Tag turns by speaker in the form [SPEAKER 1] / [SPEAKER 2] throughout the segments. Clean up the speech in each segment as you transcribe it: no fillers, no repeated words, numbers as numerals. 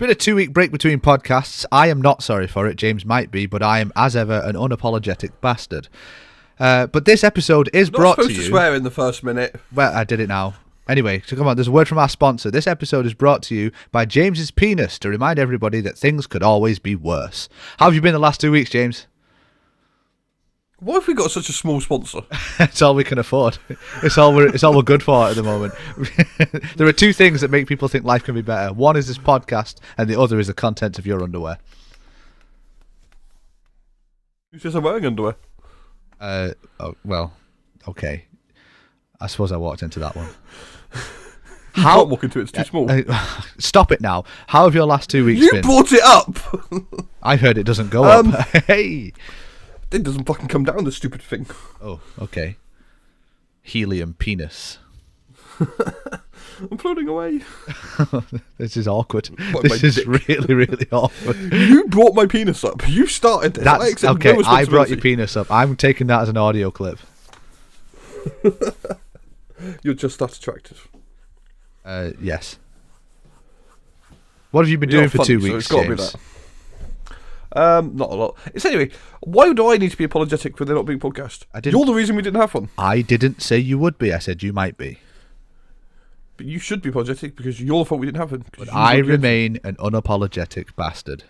[SPEAKER 1] been a 2-week break between podcasts. I am not sorry for it. James might be, but I am, as ever, an unapologetic bastard. But this episode is brought to you...
[SPEAKER 2] Not supposed to swear in the first minute.
[SPEAKER 1] Well, I did it now. Anyway, so come on, there's a word from our sponsor. This episode is brought to you by James's Penis to remind everybody that things could always be worse. How have you been the last 2 weeks, James?
[SPEAKER 2] Why have we got such a small sponsor?
[SPEAKER 1] It's all we can afford. It's all we're good for at the moment. There are two things that make people think life can be better. One is this podcast, and the other is the content of your underwear.
[SPEAKER 2] Who says I'm wearing underwear?
[SPEAKER 1] Okay. I suppose I walked into that one.
[SPEAKER 2] You can't walk into it, it's too small.
[SPEAKER 1] Stop it now. How have your last 2 weeks been?
[SPEAKER 2] You brought it up!
[SPEAKER 1] I've heard it doesn't go up. Hey!
[SPEAKER 2] It doesn't fucking come down, the stupid thing.
[SPEAKER 1] Oh, okay. Helium penis.
[SPEAKER 2] I'm floating away.
[SPEAKER 1] This is awkward. This is really, really awkward.
[SPEAKER 2] You brought my penis up. You started it.
[SPEAKER 1] That's okay. I brought your penis up. I'm taking that as an audio clip.
[SPEAKER 2] You're just that attractive.
[SPEAKER 1] Yes. What have you been doing for 2 weeks,
[SPEAKER 2] so
[SPEAKER 1] James?
[SPEAKER 2] Not a lot. It's anyway, why do I need to be apologetic for there not being a podcast? You're the reason we didn't have one.
[SPEAKER 1] I didn't say you would be. I said you might be.
[SPEAKER 2] But you should be apologetic because you're the fault we didn't have one.
[SPEAKER 1] But I remain an unapologetic bastard.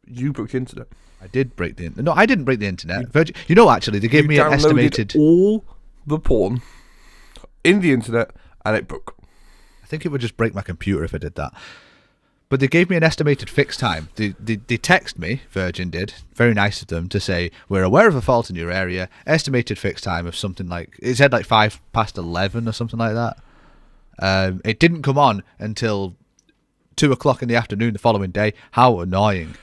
[SPEAKER 2] You broke the internet.
[SPEAKER 1] I did break the internet. No, I didn't break the internet. You know, actually, they gave me an estimated...
[SPEAKER 2] all the porn in the internet and it broke.
[SPEAKER 1] I think it would just break my computer if I did that. But they gave me an estimated fixed time. They text me, Virgin did, very nice of them, to say, we're aware of a fault in your area, estimated fixed time of something like, it said like 11:05 or something like that. It didn't come on until 2 o'clock in the afternoon the following day. How annoying.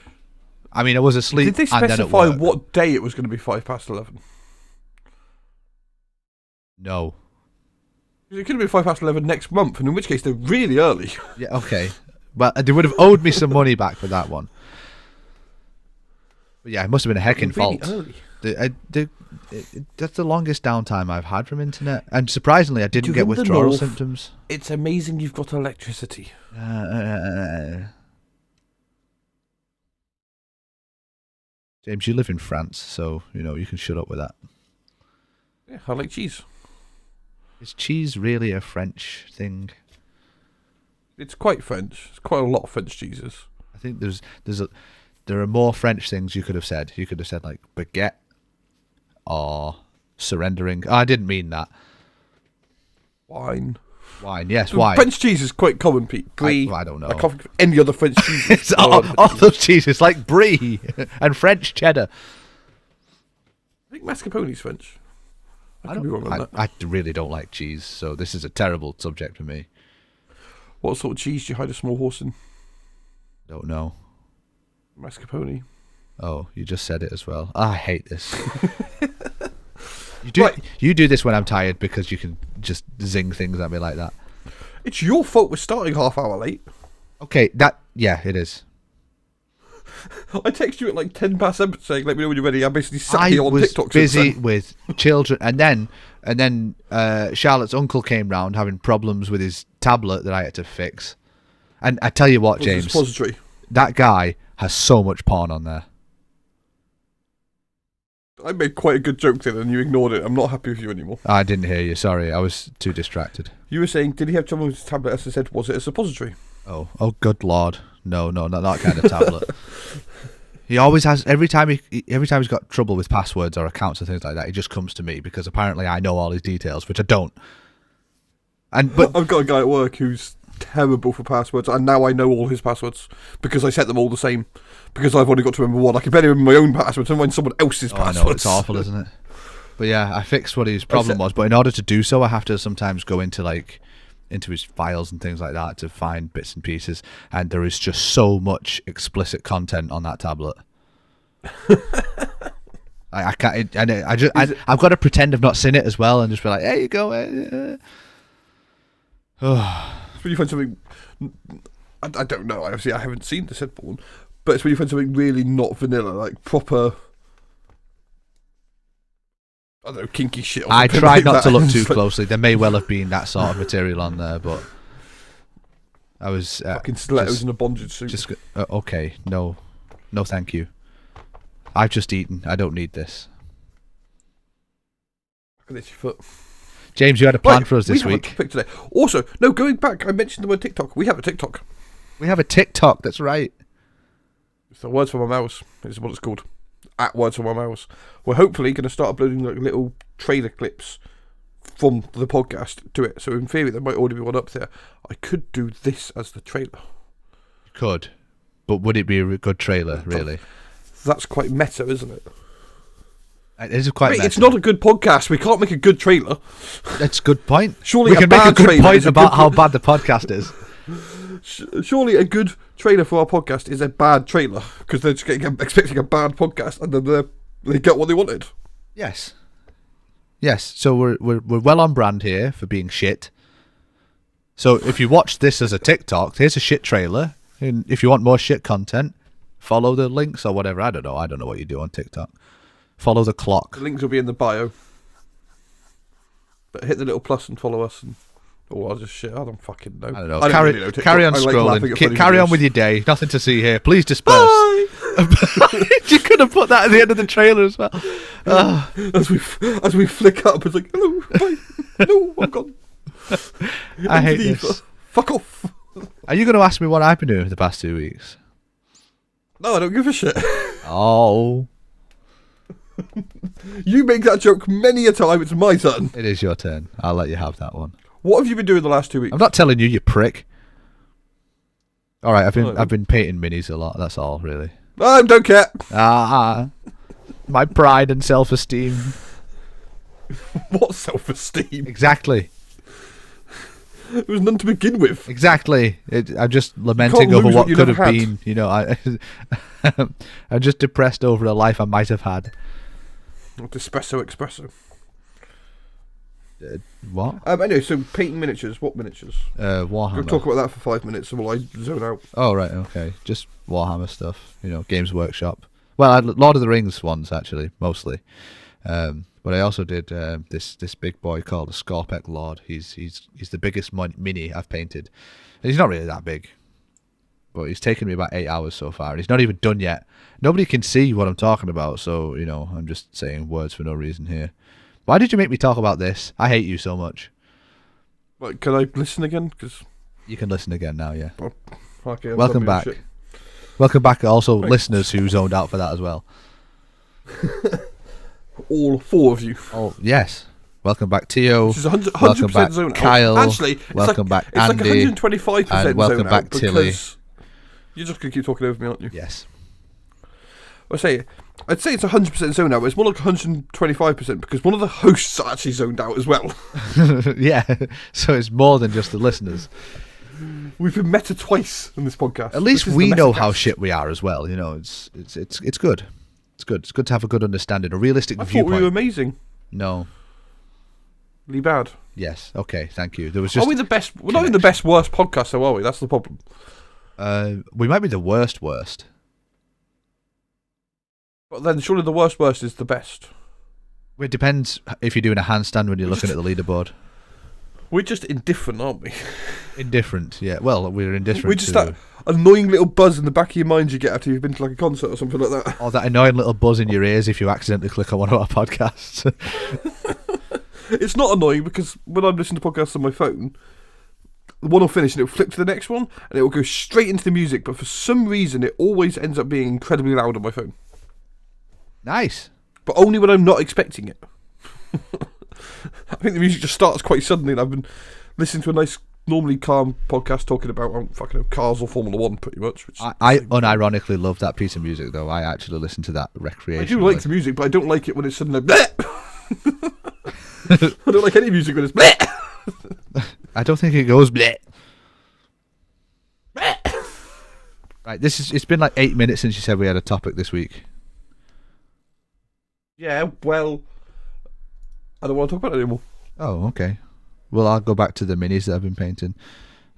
[SPEAKER 1] I mean, I was asleep.
[SPEAKER 2] Did they specify what day it was going to be 11:05?
[SPEAKER 1] No.
[SPEAKER 2] It could have been 11:05 next month, and in which case they're really early.
[SPEAKER 1] Yeah, okay. Well, they would have owed me some money back for that one. But yeah, it must have been a heckin' fault. That's the longest downtime I've had from internet. And surprisingly, I didn't get withdrawal symptoms.
[SPEAKER 2] It's amazing you've got electricity.
[SPEAKER 1] James, you live in France, so, you can shut up with that.
[SPEAKER 2] Yeah, I like cheese.
[SPEAKER 1] Is cheese really a French thing?
[SPEAKER 2] It's quite French. There's quite a lot of French cheeses.
[SPEAKER 1] I think there are more French things you could have said. You could have said like baguette or surrendering. Oh, I didn't mean that.
[SPEAKER 2] Wine,
[SPEAKER 1] yes, wine.
[SPEAKER 2] French cheese is quite common, Pete. Brie.
[SPEAKER 1] I don't know.
[SPEAKER 2] I can't think of any other French cheese.
[SPEAKER 1] It's all those cheeses like brie and French cheddar.
[SPEAKER 2] I think mascarpone's French. I could be wrong on that.
[SPEAKER 1] I really don't like cheese, so this is a terrible subject for me.
[SPEAKER 2] What sort of cheese do you hide a small horse in?
[SPEAKER 1] Don't know.
[SPEAKER 2] Mascarpone.
[SPEAKER 1] Oh, you just said it as well. I hate this. You do this when I'm tired because you can just zing things at me like that.
[SPEAKER 2] It's your fault we're starting half hour late.
[SPEAKER 1] Okay, it is.
[SPEAKER 2] I text you at like 10 past 7 saying, let me know when you're ready. I basically sat here on TikTok.
[SPEAKER 1] I was busy with children, and then Charlotte's uncle came round having problems with his tablet that I had to fix. And I tell you what, James, that guy has so much porn on there.
[SPEAKER 2] I made quite a good joke then and you ignored it. I'm not happy with you anymore.
[SPEAKER 1] I didn't hear you, sorry. I was too distracted.
[SPEAKER 2] You were saying, did he have trouble with his tablet? As I said, was it a suppository?
[SPEAKER 1] Oh, good lord. No, not that kind of tablet. He always has, every time he's got trouble with passwords or accounts and things like that, he just comes to me because apparently I know all his details, which I don't. But
[SPEAKER 2] I've got a guy at work who's terrible for passwords, and now I know all his passwords because I set them all the same. Because I've only got to remember one. I can barely remember my own passwords. Never mind someone else's passwords.
[SPEAKER 1] I know, it's awful, isn't it? But yeah, I fixed what his problem was. But in order to do so, I have to sometimes go into his files and things like that to find bits and pieces. And there is just so much explicit content on that tablet. I can't. I've got to pretend I've not seen it as well, and just be like, "There you go."
[SPEAKER 2] It's when you find something. I don't know. Obviously, I haven't seen the said porn, but it's when you find something really not vanilla, like proper. I don't know, kinky shit. Or
[SPEAKER 1] I try
[SPEAKER 2] like
[SPEAKER 1] not
[SPEAKER 2] that.
[SPEAKER 1] to look too closely. There may well have been that sort of material on there, but I was
[SPEAKER 2] fucking stilettos and a bondage suit.
[SPEAKER 1] Just okay. No, thank you. I've just eaten. I don't need this.
[SPEAKER 2] Look at this, your foot.
[SPEAKER 1] James, you had a plan for us this week.
[SPEAKER 2] We have a topic today. Also, no, going back, I mentioned the word TikTok. We have a TikTok.
[SPEAKER 1] We have a TikTok. That's right.
[SPEAKER 2] It's the Words for My Mouse. Is what it's called. At Words for My Mouse. We're hopefully going to start uploading like little trailer clips from the podcast to it. So in theory, there might already be one up there. I could do this as the trailer.
[SPEAKER 1] You could, but would it be a good trailer? Really?
[SPEAKER 2] That's quite meta, isn't it?
[SPEAKER 1] It is quite meta.
[SPEAKER 2] It's not a good podcast. We can't make a good trailer.
[SPEAKER 1] That's a good point.
[SPEAKER 2] Surely
[SPEAKER 1] we can make a good point about how bad the podcast is.
[SPEAKER 2] Surely a good trailer for our podcast is a bad trailer because they're just expecting a bad podcast and then they get what they wanted.
[SPEAKER 1] Yes. So we're well on brand here for being shit. So if you watch this as a TikTok, here's a shit trailer. And if you want more shit content, follow the links or whatever. I don't know what you do on TikTok. Follow the clock.
[SPEAKER 2] The links will be in the bio. But hit the little plus and follow us. And I'll just shit. I don't fucking know.
[SPEAKER 1] I don't know. Carry on scrolling. Carry on with your day. Nothing to see here. Please disperse.
[SPEAKER 2] Bye.
[SPEAKER 1] You could have put that at the end of the trailer as well.
[SPEAKER 2] As we flick up, it's like, hello, bye. No, I'm gone.
[SPEAKER 1] I hate this.
[SPEAKER 2] Fuck off.
[SPEAKER 1] Are you going to ask me what I've been doing for the past 2 weeks?
[SPEAKER 2] No, I don't give a shit.
[SPEAKER 1] Oh.
[SPEAKER 2] You make that joke many a time. It's my turn.
[SPEAKER 1] It is your turn. I'll let you have that one.
[SPEAKER 2] What have you been doing the last 2 weeks?
[SPEAKER 1] I'm not telling you, you prick. All right, I've been painting minis a lot. That's all, really.
[SPEAKER 2] I don't care.
[SPEAKER 1] My pride and self-esteem.
[SPEAKER 2] What self-esteem?
[SPEAKER 1] Exactly.
[SPEAKER 2] There was none to begin with.
[SPEAKER 1] Exactly. I'm just lamenting over what could have been. You know, I'm just depressed over a life I might have had.
[SPEAKER 2] Espresso.
[SPEAKER 1] What?
[SPEAKER 2] Anyway, so painting miniatures. What miniatures?
[SPEAKER 1] Warhammer.
[SPEAKER 2] We'll talk about that for 5 minutes, and I zone out.
[SPEAKER 1] Oh right, okay. Just Warhammer stuff. You know, Games Workshop. Well, I had Lord of the Rings ones actually, mostly. But I also did this big boy called a Scorpec Lord. He's the biggest mini I've painted. And he's not really that big, but he's taken me about 8 hours so far, and he's not even done yet. Nobody can see what I'm talking about, so you know I'm just saying words for no reason here. Why did you make me talk about this? I hate you so much.
[SPEAKER 2] Right, can I listen again? Cause
[SPEAKER 1] you can listen again now, yeah.
[SPEAKER 2] Oh, okay,
[SPEAKER 1] welcome back. Welcome back, also listeners who zoned out for that as well.
[SPEAKER 2] All 4 of you.
[SPEAKER 1] Oh yes. Welcome back, Tio.
[SPEAKER 2] This is 100%
[SPEAKER 1] welcome back,
[SPEAKER 2] zone out.
[SPEAKER 1] Kyle.
[SPEAKER 2] Actually,
[SPEAKER 1] welcome back, Andy.
[SPEAKER 2] It's like 125%
[SPEAKER 1] and welcome
[SPEAKER 2] zone
[SPEAKER 1] back,
[SPEAKER 2] out
[SPEAKER 1] Tilly.
[SPEAKER 2] You're just going to keep talking over me, aren't you?
[SPEAKER 1] Yes.
[SPEAKER 2] I'd say it's 100% zone out, but it's more like 125% because one of the hosts are actually zoned out as well.
[SPEAKER 1] Yeah, so it's more than just the listeners.
[SPEAKER 2] We've been meta twice in this podcast.
[SPEAKER 1] At least we know how shit we are as well. You know, it's good. It's good. It's good to have a good understanding, a realistic viewpoint.
[SPEAKER 2] I thought we were amazing.
[SPEAKER 1] No.
[SPEAKER 2] Really bad.
[SPEAKER 1] Yes. Okay. Thank you. There was just.
[SPEAKER 2] Are we the best? We're not even the best worst podcast, though, are we? That's the problem.
[SPEAKER 1] We might be the worst.
[SPEAKER 2] But then surely the worst is the best.
[SPEAKER 1] It depends if you're doing a handstand when you're looking at the leaderboard.
[SPEAKER 2] We're just indifferent, aren't we?
[SPEAKER 1] Indifferent, yeah. Well, we're indifferent.
[SPEAKER 2] We're just that annoying little buzz in the back of your mind you get after you've been to like a concert or something like that.
[SPEAKER 1] Or that annoying little buzz in your ears if you accidentally click on one of our podcasts.
[SPEAKER 2] It's not annoying because when I'm listening to podcasts on my phone, the one will finish and it will flip to the next one and it will go straight into the music, but for some reason it always ends up being incredibly loud on my phone.
[SPEAKER 1] Nice.
[SPEAKER 2] But only when I'm not expecting it. I think the music just starts quite suddenly and I've been listening to a nice, normally calm podcast talking about, cars or Formula 1 pretty much. Which
[SPEAKER 1] I unironically love that piece of music though. I actually listen to that recreationally.
[SPEAKER 2] I do like the music, but I don't like it when it's suddenly bleh! I don't like any music when it's bleh!
[SPEAKER 1] I don't think it goes bleh. Right, it's been like 8 minutes since you said we had a topic this week.
[SPEAKER 2] Yeah, well, I don't want to talk about it anymore.
[SPEAKER 1] Oh, okay. Well, I'll go back to the minis that I've been painting.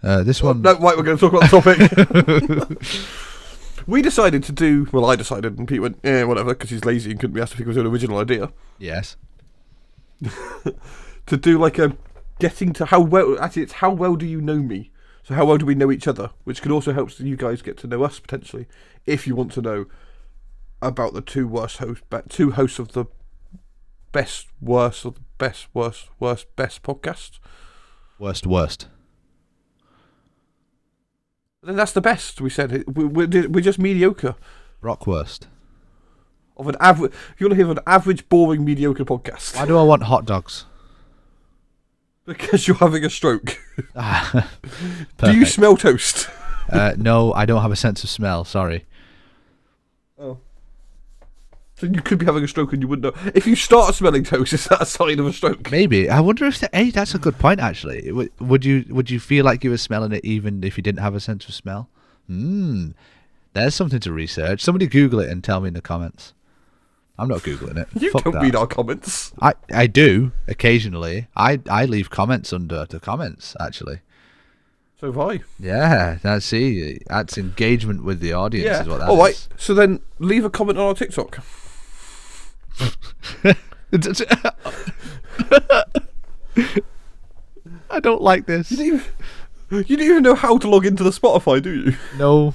[SPEAKER 1] This one...
[SPEAKER 2] No, right, we're going to talk about the topic. We decided to do... Well, I decided, and Pete went, yeah, whatever, because he's lazy and couldn't be asked if he was an original idea.
[SPEAKER 1] Yes.
[SPEAKER 2] To do like a getting to how well... Actually, it's how well do you know me? So how well do we know each other? Which can also help you guys get to know us potentially, if you want to know about the two hosts of the best, worst, or the best, worst, best podcast.
[SPEAKER 1] Worst.
[SPEAKER 2] Then that's the best. We said we're just mediocre.
[SPEAKER 1] Rockworst.
[SPEAKER 2] Of an average, you want to hear of an average, boring, mediocre podcast?
[SPEAKER 1] Why do I want hot dogs?
[SPEAKER 2] Because you're having a stroke. Do you
[SPEAKER 1] Perfect.
[SPEAKER 2] smell toast?
[SPEAKER 1] No, I don't have a sense of smell. Sorry.
[SPEAKER 2] Oh. So you could be having a stroke and you wouldn't know. If you start smelling toast, is that a sign of a stroke?
[SPEAKER 1] Maybe. I wonder if that's a good point. Actually, would you feel like you were smelling it even if you didn't have a sense of smell? There's something to research. Somebody Google it and tell me in the comments. I'm not Googling it.
[SPEAKER 2] You
[SPEAKER 1] Fuck
[SPEAKER 2] don't
[SPEAKER 1] that.
[SPEAKER 2] read our comments.
[SPEAKER 1] I do occasionally. I leave comments under the comments actually.
[SPEAKER 2] So have I.
[SPEAKER 1] Yeah, that's engagement with the audience is what that is.
[SPEAKER 2] All right. So then leave a comment on our TikTok.
[SPEAKER 1] I don't like this.
[SPEAKER 2] You don't even know how to log into the Spotify, do you?
[SPEAKER 1] No.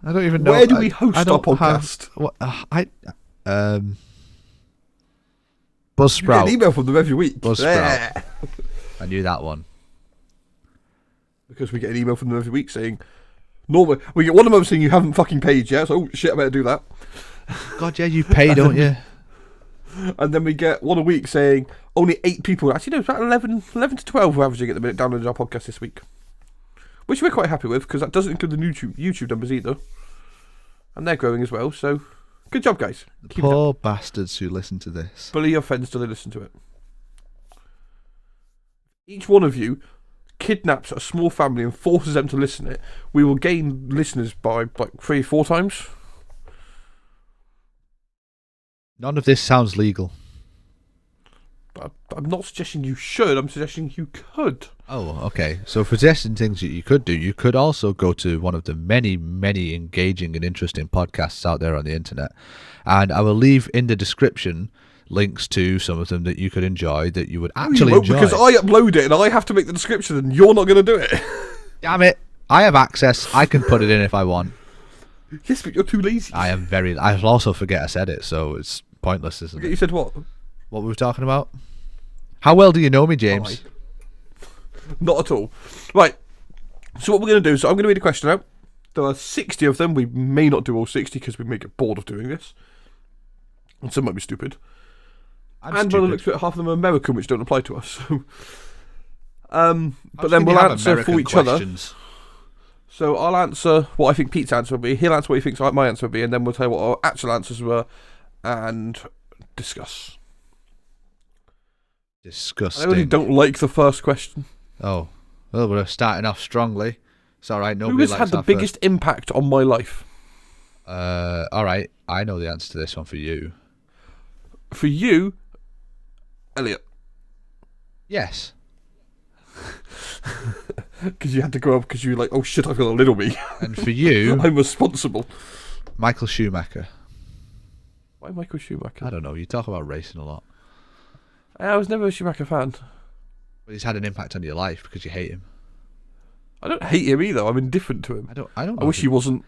[SPEAKER 1] I don't even know.
[SPEAKER 2] Where do we host
[SPEAKER 1] I
[SPEAKER 2] our
[SPEAKER 1] don't
[SPEAKER 2] podcast?
[SPEAKER 1] Buzzsprout.
[SPEAKER 2] You get an email from them every week.
[SPEAKER 1] Buzzsprout. I knew that one.
[SPEAKER 2] Because we get an email from them every week saying, normally, we get one of them saying you haven't fucking paid yet, so shit, I better do that.
[SPEAKER 1] God, yeah, you pay, don't you?
[SPEAKER 2] And then we get one a week saying only 8 people, actually no, it's about 11 to 12 we're averaging at the minute downloaded our podcast this week. Which we're quite happy with, because that doesn't include the YouTube numbers either. And they're growing as well, so good job, guys. Keep it
[SPEAKER 1] Poor
[SPEAKER 2] up.
[SPEAKER 1] bastards who listen to this.
[SPEAKER 2] Bully your friends till they listen to it. Each one of you kidnaps a small family and forces them to listen to it. We will gain listeners by like 3-4 times.
[SPEAKER 1] None of this sounds legal.
[SPEAKER 2] I'm not suggesting you should, I'm suggesting you could.
[SPEAKER 1] Oh, okay. So for suggesting things that you could do, you could also go to one of the many, many engaging and interesting podcasts out there on the internet. And I will leave in the description links to some of them that you could enjoy, that you would actually enjoy.
[SPEAKER 2] Because I upload it and I have to make the description and you're not going to do it.
[SPEAKER 1] Damn it. I have access. I can put it in if I want.
[SPEAKER 2] Yes, but you're too lazy.
[SPEAKER 1] I'll also forget I said it, so it's pointless, isn't
[SPEAKER 2] You
[SPEAKER 1] it?
[SPEAKER 2] said what?
[SPEAKER 1] What were we talking about? How well do you know me, James?
[SPEAKER 2] Not at all. Right. So what we're going to do is I'm going to read a question out. There are 60 of them. We may not do all 60 because we may get bored of doing this. And some might be stupid. And by the looks of it, half of them are American, which don't apply to us. So, but then we'll answer for each other. So I'll answer what I think Pete's answer will be. He'll answer what he thinks my answer will be, and then we'll tell you what our actual answers were and discuss.
[SPEAKER 1] Disgusting.
[SPEAKER 2] I really don't like the first question.
[SPEAKER 1] Oh, well, we're starting off strongly. It's all right.
[SPEAKER 2] Who
[SPEAKER 1] Nobody
[SPEAKER 2] has
[SPEAKER 1] likes
[SPEAKER 2] had the
[SPEAKER 1] our
[SPEAKER 2] biggest impact on my life?
[SPEAKER 1] All right. I know the answer to this one for you.
[SPEAKER 2] For you, Elliot.
[SPEAKER 1] Yes.
[SPEAKER 2] Because you had to grow up because you were like, oh shit, I've got a little me.
[SPEAKER 1] And for you,
[SPEAKER 2] I'm responsible.
[SPEAKER 1] Michael Schumacher.
[SPEAKER 2] Why Michael Schumacher?
[SPEAKER 1] I don't know. You talk about racing a lot.
[SPEAKER 2] I was never a Schumacher fan.
[SPEAKER 1] But he's had an impact on your life because you hate him.
[SPEAKER 2] I don't hate him either. I'm indifferent to him.
[SPEAKER 1] I don't.
[SPEAKER 2] I wish he wasn't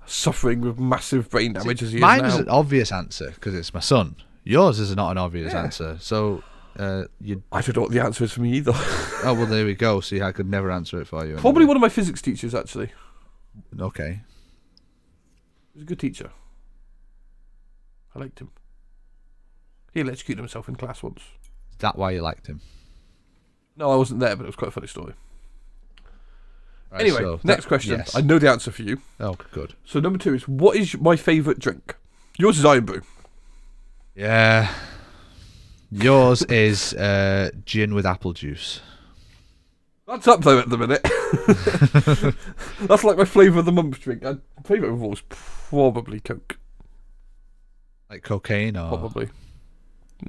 [SPEAKER 2] suffering with massive brain damage as he is
[SPEAKER 1] Mine
[SPEAKER 2] now.
[SPEAKER 1] is an obvious answer because it's my son. Yours is not an obvious answer. So you.
[SPEAKER 2] I don't know what the answer is for me either.
[SPEAKER 1] Oh well, there we go. See, I could never answer it for you.
[SPEAKER 2] Probably one of my physics teachers, actually.
[SPEAKER 1] Okay.
[SPEAKER 2] He was a good teacher. I liked him. He electrocuted himself in class once.
[SPEAKER 1] Is that why you liked him?
[SPEAKER 2] No, I wasn't there, but it was quite a funny story.
[SPEAKER 1] Right,
[SPEAKER 2] Anyway,
[SPEAKER 1] so
[SPEAKER 2] next question.
[SPEAKER 1] Yes.
[SPEAKER 2] I know the answer for you.
[SPEAKER 1] Oh, good.
[SPEAKER 2] So number 2 is, what is my favourite drink? Yours is Iron Brew.
[SPEAKER 1] Yeah. Yours is gin with apple juice.
[SPEAKER 2] That's up though at the minute. That's like my flavour of the month drink. My favourite of all is probably Coke.
[SPEAKER 1] Like cocaine or...
[SPEAKER 2] Probably.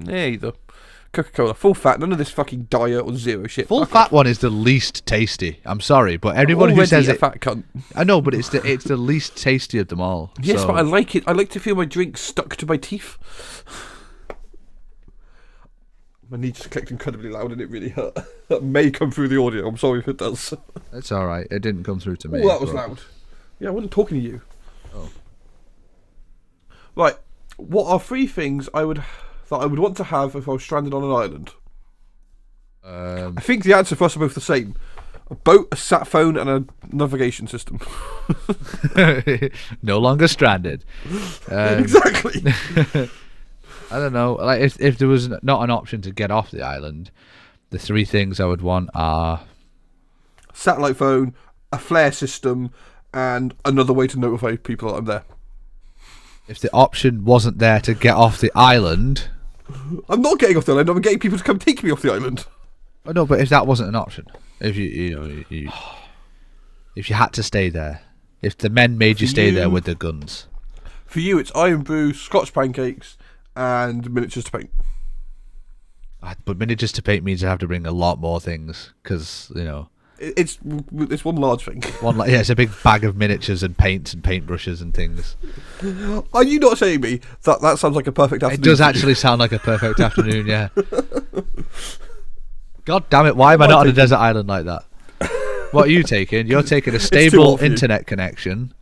[SPEAKER 2] Yeah, either. Coca-Cola, full fat, none of this fucking diet or zero shit.
[SPEAKER 1] Full
[SPEAKER 2] Fuck
[SPEAKER 1] fat
[SPEAKER 2] off.
[SPEAKER 1] one is the least tasty. I'm sorry, but everyone who
[SPEAKER 2] Already
[SPEAKER 1] says
[SPEAKER 2] a
[SPEAKER 1] it...
[SPEAKER 2] fat cunt.
[SPEAKER 1] I know, but it's the least tasty of them all.
[SPEAKER 2] Yes,
[SPEAKER 1] so...
[SPEAKER 2] but I like it. I like to feel my drink stuck to my teeth. My knee just clicked incredibly loud and it really hurt. That may come through the audio. I'm sorry if it does.
[SPEAKER 1] It's all right. It didn't come through to me.
[SPEAKER 2] Oh, that was
[SPEAKER 1] but-
[SPEAKER 2] loud. Yeah, I wasn't talking to you.
[SPEAKER 1] Oh.
[SPEAKER 2] Right. What are 3 things that I would want to have if I was stranded on an island? I think the answer for us are both the same. A boat, a sat phone, and a navigation system.
[SPEAKER 1] No longer stranded.
[SPEAKER 2] Exactly.
[SPEAKER 1] I don't know. Like if there was not an option to get off the island, the 3 things I would want are
[SPEAKER 2] Satellite phone, a flare system, and another way to notify people that I'm there.
[SPEAKER 1] if the option wasn't there to get off the island.
[SPEAKER 2] I'm not getting off the island. I'm getting people to come take me off the island.
[SPEAKER 1] Oh, no, but if that wasn't an option, if if you had to stay there, if the men made you stay there with the guns.
[SPEAKER 2] For you, it's iron brew, Scotch pancakes, and miniatures to paint.
[SPEAKER 1] But miniatures to paint means I have to bring a lot more things because
[SPEAKER 2] It's one large thing.
[SPEAKER 1] it's a big bag of miniatures and paints and paintbrushes and things.
[SPEAKER 2] Are you not saying me that sounds like a perfect afternoon?
[SPEAKER 1] It does actually sound like a perfect afternoon, yeah. God damn it, why am I not on a desert island like that? What are you taking? You're taking a stable internet connection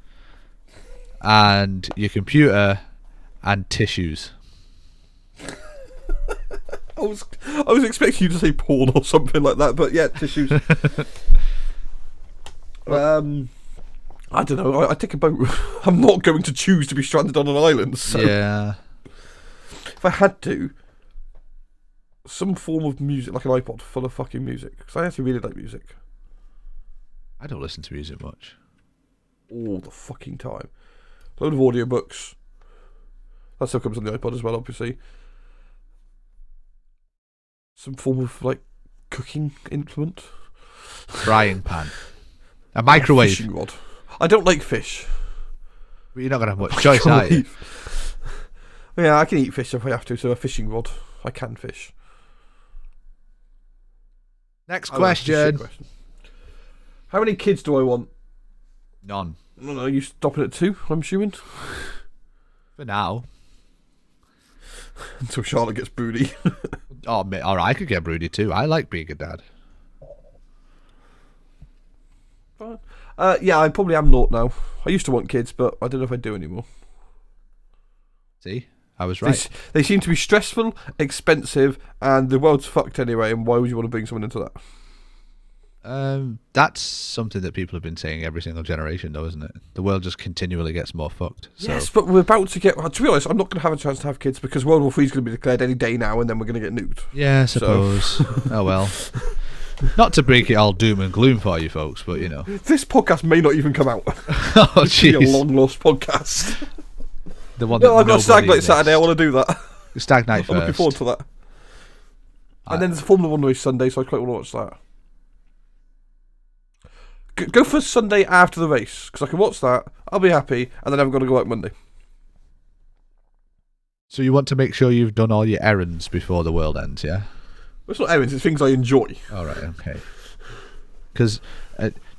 [SPEAKER 1] and your computer and tissues.
[SPEAKER 2] I was expecting you to say porn or something like that, but yeah, tissues. I don't know. I take a boat. I'm not going to choose to be stranded on an island. So
[SPEAKER 1] Yeah.
[SPEAKER 2] if I had to, some form of music, like an iPod full of fucking music, because I actually really like music
[SPEAKER 1] I don't listen to music much.
[SPEAKER 2] all the fucking time. A load of audiobooks. That still comes on the iPod as well, obviously. Some form of like cooking implement.
[SPEAKER 1] Frying pan. A microwave.
[SPEAKER 2] Fishing rod. I don't like fish.
[SPEAKER 1] But you're not going to have much choice, are you?
[SPEAKER 2] Yeah, I can eat fish if I have to, so a fishing rod. I can fish.
[SPEAKER 1] Next
[SPEAKER 2] Oh, that's a shit
[SPEAKER 1] question.
[SPEAKER 2] question. How many kids do I want?
[SPEAKER 1] None.
[SPEAKER 2] I don't know, you stopping at 2, I'm assuming?
[SPEAKER 1] For now.
[SPEAKER 2] Until Charlotte gets broody.
[SPEAKER 1] Oh, mate, all right, I could get broody too. I like being a dad.
[SPEAKER 2] Yeah, I probably am not now. I used to want kids, but I don't know if I do anymore.
[SPEAKER 1] See? I was right.
[SPEAKER 2] They seem to be stressful, expensive, and the world's fucked anyway, and why would you want to bring someone into that?
[SPEAKER 1] That's something that people have been saying every single generation, though, isn't it? The world just continually gets more fucked. So.
[SPEAKER 2] Yes, but we're about to get... To be honest, I'm not going to have a chance to have kids because World War III is going to be declared any day now, and then we're going to get nuked.
[SPEAKER 1] Yeah, I suppose. Oh, well. Not to break it all doom and gloom for you folks, but,
[SPEAKER 2] This podcast may not even come out.
[SPEAKER 1] Oh,
[SPEAKER 2] It's a
[SPEAKER 1] jeez.
[SPEAKER 2] long-lost podcast.
[SPEAKER 1] The one
[SPEAKER 2] No, I've got a stag night
[SPEAKER 1] missed.
[SPEAKER 2] Saturday. I want to do that.
[SPEAKER 1] Stag night
[SPEAKER 2] I'm
[SPEAKER 1] first.
[SPEAKER 2] looking forward to that. And then there's a Formula 1 race Sunday, so I quite want to watch that. Go for Sunday after the race, because I can watch that, I'll be happy, and then I've got to go out Monday.
[SPEAKER 1] So you want to make sure you've done all your errands before the world ends, yeah?
[SPEAKER 2] It's not errands, it's things I enjoy.
[SPEAKER 1] All right, okay. Because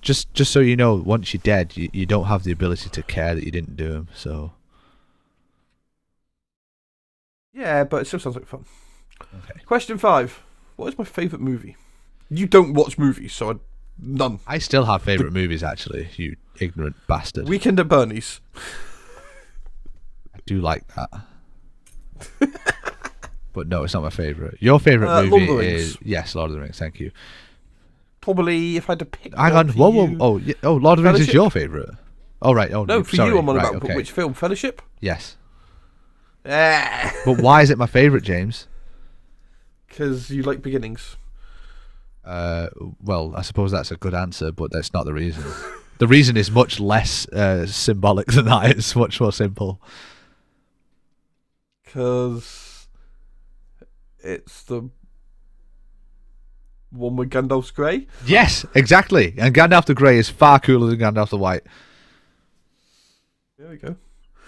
[SPEAKER 1] just so you know, once you're dead, you don't have the ability to care that you didn't do them, so...
[SPEAKER 2] Yeah, but it still sounds like fun.
[SPEAKER 1] Okay.
[SPEAKER 2] Question 5. What is my favourite movie? You don't watch movies, so none.
[SPEAKER 1] I still have favourite movies, actually, you ignorant bastard.
[SPEAKER 2] Weekend at Bernie's.
[SPEAKER 1] I do like that. But no, it's not my favourite. Your favourite
[SPEAKER 2] Lord
[SPEAKER 1] movie
[SPEAKER 2] of the Rings.
[SPEAKER 1] is... Yes, Lord of the Rings, thank you.
[SPEAKER 2] Probably, if I had to pick
[SPEAKER 1] Hang
[SPEAKER 2] one
[SPEAKER 1] on,
[SPEAKER 2] for
[SPEAKER 1] whoa.
[SPEAKER 2] you-
[SPEAKER 1] Oh, Lord of the Rings is
[SPEAKER 2] Fellowship?
[SPEAKER 1] your favourite? Oh, right. Oh,
[SPEAKER 2] No, for
[SPEAKER 1] sorry.
[SPEAKER 2] you I'm on
[SPEAKER 1] Right,
[SPEAKER 2] about, but
[SPEAKER 1] okay.
[SPEAKER 2] which film? Fellowship?
[SPEAKER 1] Yes.
[SPEAKER 2] Yeah.
[SPEAKER 1] But why is it my favourite, James?
[SPEAKER 2] Because you like beginnings.
[SPEAKER 1] Well, I suppose that's a good answer, but that's not the reason. The reason is much less symbolic than that. It's much more simple.
[SPEAKER 2] Because it's the one with Gandalf's Grey.
[SPEAKER 1] Yes, exactly. And Gandalf the Grey is far cooler than Gandalf the White.
[SPEAKER 2] There we go.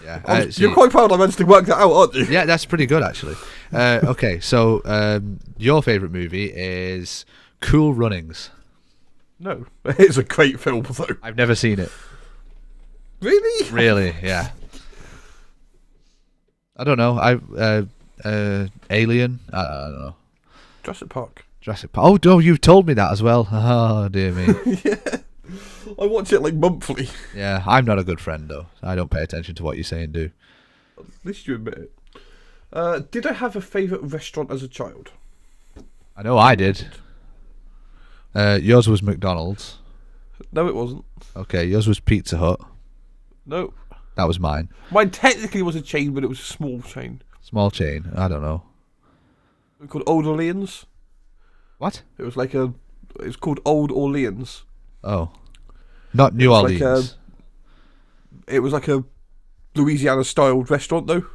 [SPEAKER 1] Yeah,
[SPEAKER 2] You're quite proud I managed to work that out, aren't you?
[SPEAKER 1] Yeah, that's pretty good actually. Okay, so your favourite movie is Cool Runnings.
[SPEAKER 2] No, it's a great film though.
[SPEAKER 1] I've never seen it.
[SPEAKER 2] Really?
[SPEAKER 1] Really? Yeah. I don't know. Alien. I don't know.
[SPEAKER 2] Jurassic Park.
[SPEAKER 1] Jurassic Park. Oh, no, you've told me that as well. Oh, dear me.
[SPEAKER 2] Yeah. I watch it like monthly.
[SPEAKER 1] Yeah, I'm not a good friend, though. I don't pay attention to what you say and do.
[SPEAKER 2] At least you admit it. Did I have a favourite restaurant as a child?
[SPEAKER 1] I know I did. Yours was McDonald's.
[SPEAKER 2] No, it wasn't.
[SPEAKER 1] Okay, yours was Pizza Hut.
[SPEAKER 2] No.
[SPEAKER 1] That was mine.
[SPEAKER 2] Mine technically was a chain, but it was a small chain.
[SPEAKER 1] Small chain. I don't know.
[SPEAKER 2] It was called Old Orleans.
[SPEAKER 1] What?
[SPEAKER 2] It was like a... It was called Old Orleans.
[SPEAKER 1] Oh. Not New Orleans.
[SPEAKER 2] It was like a Louisiana-styled restaurant, though.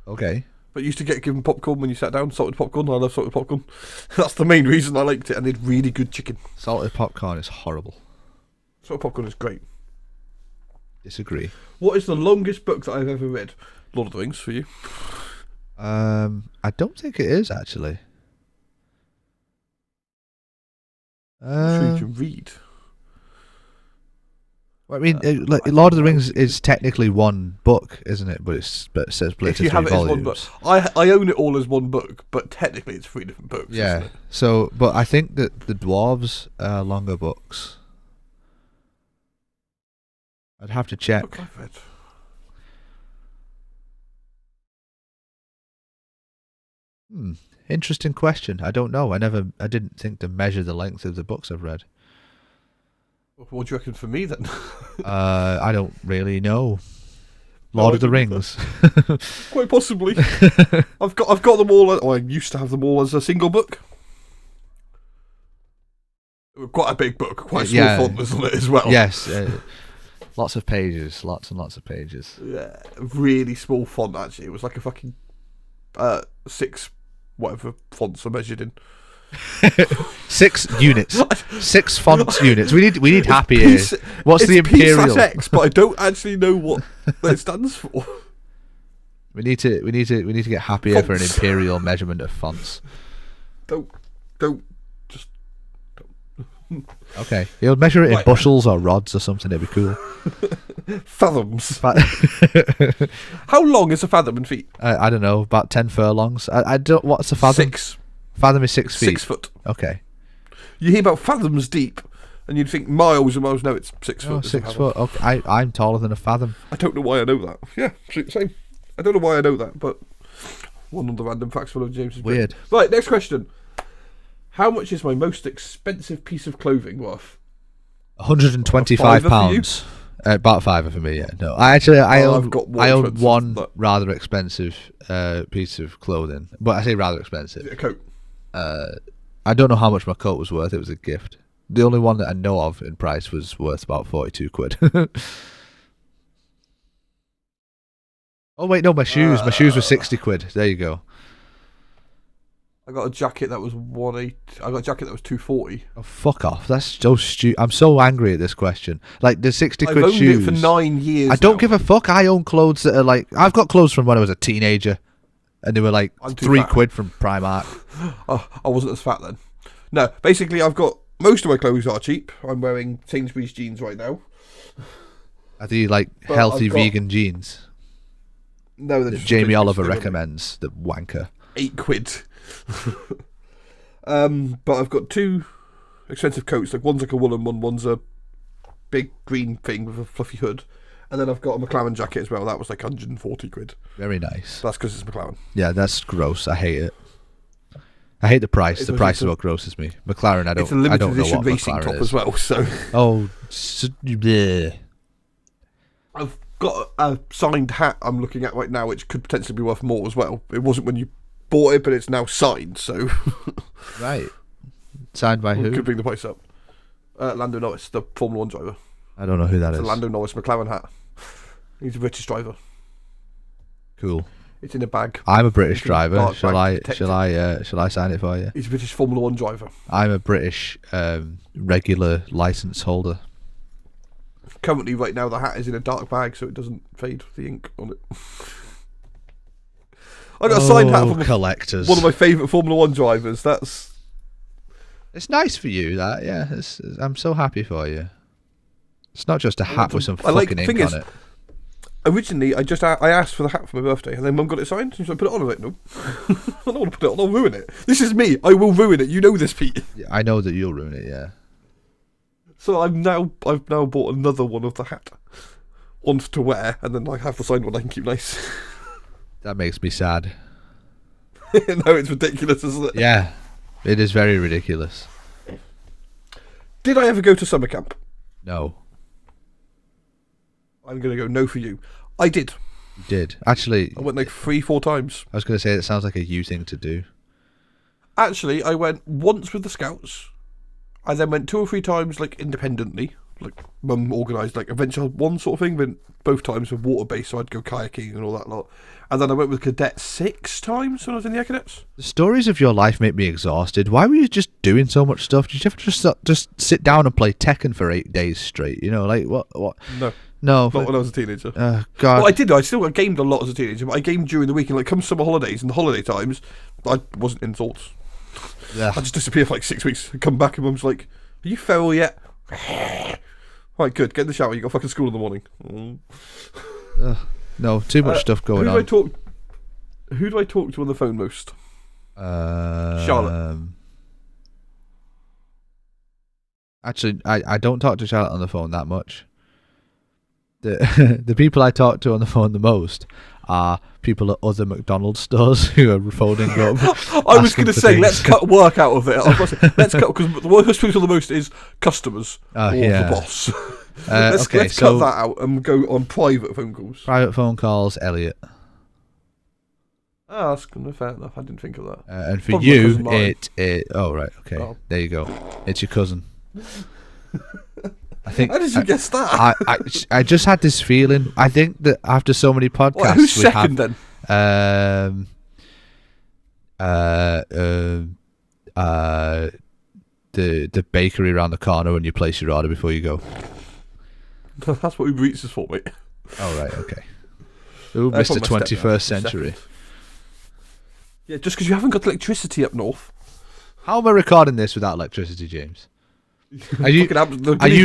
[SPEAKER 1] Okay.
[SPEAKER 2] But you used to get given popcorn when you sat down. Salted popcorn. I love salted popcorn. That's the main reason I liked it. And they had really good chicken.
[SPEAKER 1] Salted popcorn is horrible.
[SPEAKER 2] Salted popcorn is great.
[SPEAKER 1] Disagree.
[SPEAKER 2] What is the longest book that I've ever read? Lord of the Rings for you.
[SPEAKER 1] I don't think it is, actually.
[SPEAKER 2] I'm sure you can read.
[SPEAKER 1] Well, I mean, Lord of the Rings is technically one book, isn't it? But it says split
[SPEAKER 2] If
[SPEAKER 1] into
[SPEAKER 2] you
[SPEAKER 1] 3
[SPEAKER 2] have it as one
[SPEAKER 1] volumes.
[SPEAKER 2] book. I own it all as one book, but technically it's 3 different books.
[SPEAKER 1] Yeah.
[SPEAKER 2] Isn't it?
[SPEAKER 1] So, but I think that the dwarves are longer books. I'd have to check.
[SPEAKER 2] Book I've read.
[SPEAKER 1] Interesting question. I don't know. I didn't think to measure the length of the books I've read.
[SPEAKER 2] What do you reckon for me then?
[SPEAKER 1] I don't really know. Lord of the Rings.
[SPEAKER 2] Quite possibly. I've got them all. I used to have them all as a single book. Quite a big book, quite a small font, wasn't it, as well?
[SPEAKER 1] Yes. Lots of pages. Lots and lots of pages.
[SPEAKER 2] Yeah, really small font, actually. It was like a fucking 6 whatever fonts are measured in.
[SPEAKER 1] 6 units. 6 fonts units. We need happy here. What's the imperial?
[SPEAKER 2] P/X, but I don't actually know what it stands for.
[SPEAKER 1] We need to get happier for an imperial measurement of fonts.
[SPEAKER 2] Don't.
[SPEAKER 1] Okay, you'll measure it in bushels or rods or something. It'd be cool.
[SPEAKER 2] Fathoms. How long is a fathom in feet?
[SPEAKER 1] I don't know, about 10 furlongs. I don't. What's a fathom?
[SPEAKER 2] 6.
[SPEAKER 1] Fathom is 6 feet.
[SPEAKER 2] 6 foot.
[SPEAKER 1] Okay.
[SPEAKER 2] You hear about fathoms deep, and you'd think miles and miles. No, it's 6
[SPEAKER 1] Oh,
[SPEAKER 2] foot.
[SPEAKER 1] 6 foot. Okay, I'm taller than a fathom.
[SPEAKER 2] I don't know why I know that. Yeah, same. I don't know why I know that, but one of the random facts full of James's brain.
[SPEAKER 1] Weird.
[SPEAKER 2] Right, next question. How much is my most expensive piece of clothing worth?
[SPEAKER 1] £125. About £5 for me. Yeah. No, I own one rather expensive piece of clothing, but I say rather expensive.
[SPEAKER 2] Is it a coat?
[SPEAKER 1] I don't know how much my coat was worth. It was a gift. The only one that I know of in price was worth about 42 quid. Oh wait, no, my shoes. My shoes were 60 quid. There you go.
[SPEAKER 2] I got a jacket that was 180. I got a jacket that was 240.
[SPEAKER 1] Oh, fuck off. That's so stupid. I'm so angry at this question. Like, the 60 quid
[SPEAKER 2] I've owned
[SPEAKER 1] shoes.
[SPEAKER 2] it for 9 years
[SPEAKER 1] I don't
[SPEAKER 2] now.
[SPEAKER 1] give a fuck. I own clothes that are like... I've got clothes from when I was a teenager. And they were like 3 quid from Primark.
[SPEAKER 2] Oh, I wasn't as fat then. No, basically I've got... Most of my clothes are cheap. I'm wearing Sainsbury's jeans right now.
[SPEAKER 1] Are they like healthy vegan jeans?
[SPEAKER 2] No, they're
[SPEAKER 1] that
[SPEAKER 2] just
[SPEAKER 1] Jamie
[SPEAKER 2] Sainsbury's.
[SPEAKER 1] Oliver recommends. The wanker.
[SPEAKER 2] 8 quid. But I've got 2 expensive coats. Like one's like a woolen one, one's a big green thing with a fluffy hood. And then I've got a McLaren jacket as well. That was like 140 quid.
[SPEAKER 1] Very nice.
[SPEAKER 2] That's because it's McLaren.
[SPEAKER 1] Yeah, that's gross. I hate it. I hate the price. The price is what grosses me. McLaren, I don't.
[SPEAKER 2] It's a limited
[SPEAKER 1] I don't know
[SPEAKER 2] edition
[SPEAKER 1] what
[SPEAKER 2] racing
[SPEAKER 1] McLaren
[SPEAKER 2] top
[SPEAKER 1] is.
[SPEAKER 2] as well. So
[SPEAKER 1] bleh.
[SPEAKER 2] I've got a signed hat I'm looking at right now, which could potentially be worth more as well. It wasn't when you bought it, but it's now signed. So
[SPEAKER 1] right, signed by who?
[SPEAKER 2] Could bring the price up. Lando Norris, the Formula 1 driver.
[SPEAKER 1] I don't know who that is.
[SPEAKER 2] It's a Lando Norris McLaren hat. He's a British driver.
[SPEAKER 1] Cool.
[SPEAKER 2] It's in a bag.
[SPEAKER 1] I'm a British driver. Shall I sign it for you?
[SPEAKER 2] He's a British Formula 1 driver.
[SPEAKER 1] I'm a British regular license holder.
[SPEAKER 2] Currently, right now, the hat is in a dark bag, so it doesn't fade the ink on it. I got a signed hat from
[SPEAKER 1] collectors.
[SPEAKER 2] One of my favourite Formula 1 drivers.
[SPEAKER 1] It's nice for you, that. Yeah, I'm so happy for you. It's not just a hat with some fucking ink on it.
[SPEAKER 2] originally, I asked for the hat for my birthday, and then Mum got it signed, and she's like, put it on. I was like, no. I don't want to put it on, I'll ruin it. This is me, I will ruin it. You know this, Pete.
[SPEAKER 1] Yeah, I know that you'll ruin it, yeah.
[SPEAKER 2] So I've now bought another one of the hat. One to wear, and then I have the signed one I can keep nice.
[SPEAKER 1] That makes me sad.
[SPEAKER 2] No, it's ridiculous, isn't it?
[SPEAKER 1] Yeah, it is very ridiculous.
[SPEAKER 2] Did I ever go to summer camp?
[SPEAKER 1] No.
[SPEAKER 2] I'm going to go no for you. I did.
[SPEAKER 1] You did. Actually,
[SPEAKER 2] I went like 3-4 times.
[SPEAKER 1] I was going to say, it sounds like a you thing to do.
[SPEAKER 2] Actually, I went once with the Scouts. I then went 2 or 3 times, like, independently. Like, Mum organised, like, Adventure One sort of thing. Went both times with water-based, so I'd go kayaking and all that lot. And then I went with cadets 6 times when I was in the Air Cadets.
[SPEAKER 1] The stories of your life make me exhausted. Why were you just doing so much stuff? Did you have to just sit down and play Tekken for 8 days straight? You know, like, what?
[SPEAKER 2] No.
[SPEAKER 1] No.
[SPEAKER 2] Not when I was a teenager.
[SPEAKER 1] God.
[SPEAKER 2] Well, I did. I still gamed a lot as a teenager, but I gamed during the week. And like, come summer holidays and the holiday times, I wasn't in thoughts.
[SPEAKER 1] Yeah.
[SPEAKER 2] I just disappear for like 6 weeks and come back, and Mum's like, "Are you feral yet?" Right, good. Get in the shower. You got fucking school in the morning.
[SPEAKER 1] No, too much stuff going on.
[SPEAKER 2] Who do I talk to on the phone most? Charlotte.
[SPEAKER 1] Actually, I don't talk to Charlotte on the phone that much. The people I talk to on the phone the most are people at other McDonald's stores who are phoning up.
[SPEAKER 2] I was going to say, let's cut work out of it. I was going to say, let's cut, because the work I speak to the most is customers or the boss. Let's cut that out and go on private phone calls.
[SPEAKER 1] Private phone calls, Elliot.
[SPEAKER 2] Oh, that's fair enough. I didn't think of that.
[SPEAKER 1] And for you, oh, right, okay. Oh. There you go. It's your cousin. I think.
[SPEAKER 2] How did you guess that?
[SPEAKER 1] I just had this feeling. I think that after so many podcasts,
[SPEAKER 2] well, who's second then?
[SPEAKER 1] The bakery around the corner when you place your order before you go.
[SPEAKER 2] That's what Uber Eats is for, mate.
[SPEAKER 1] Oh, right, okay. Ooh, Mr. 21st century.
[SPEAKER 2] Yeah, just because you haven't got electricity up north.
[SPEAKER 1] How am I recording this without electricity, James? Are you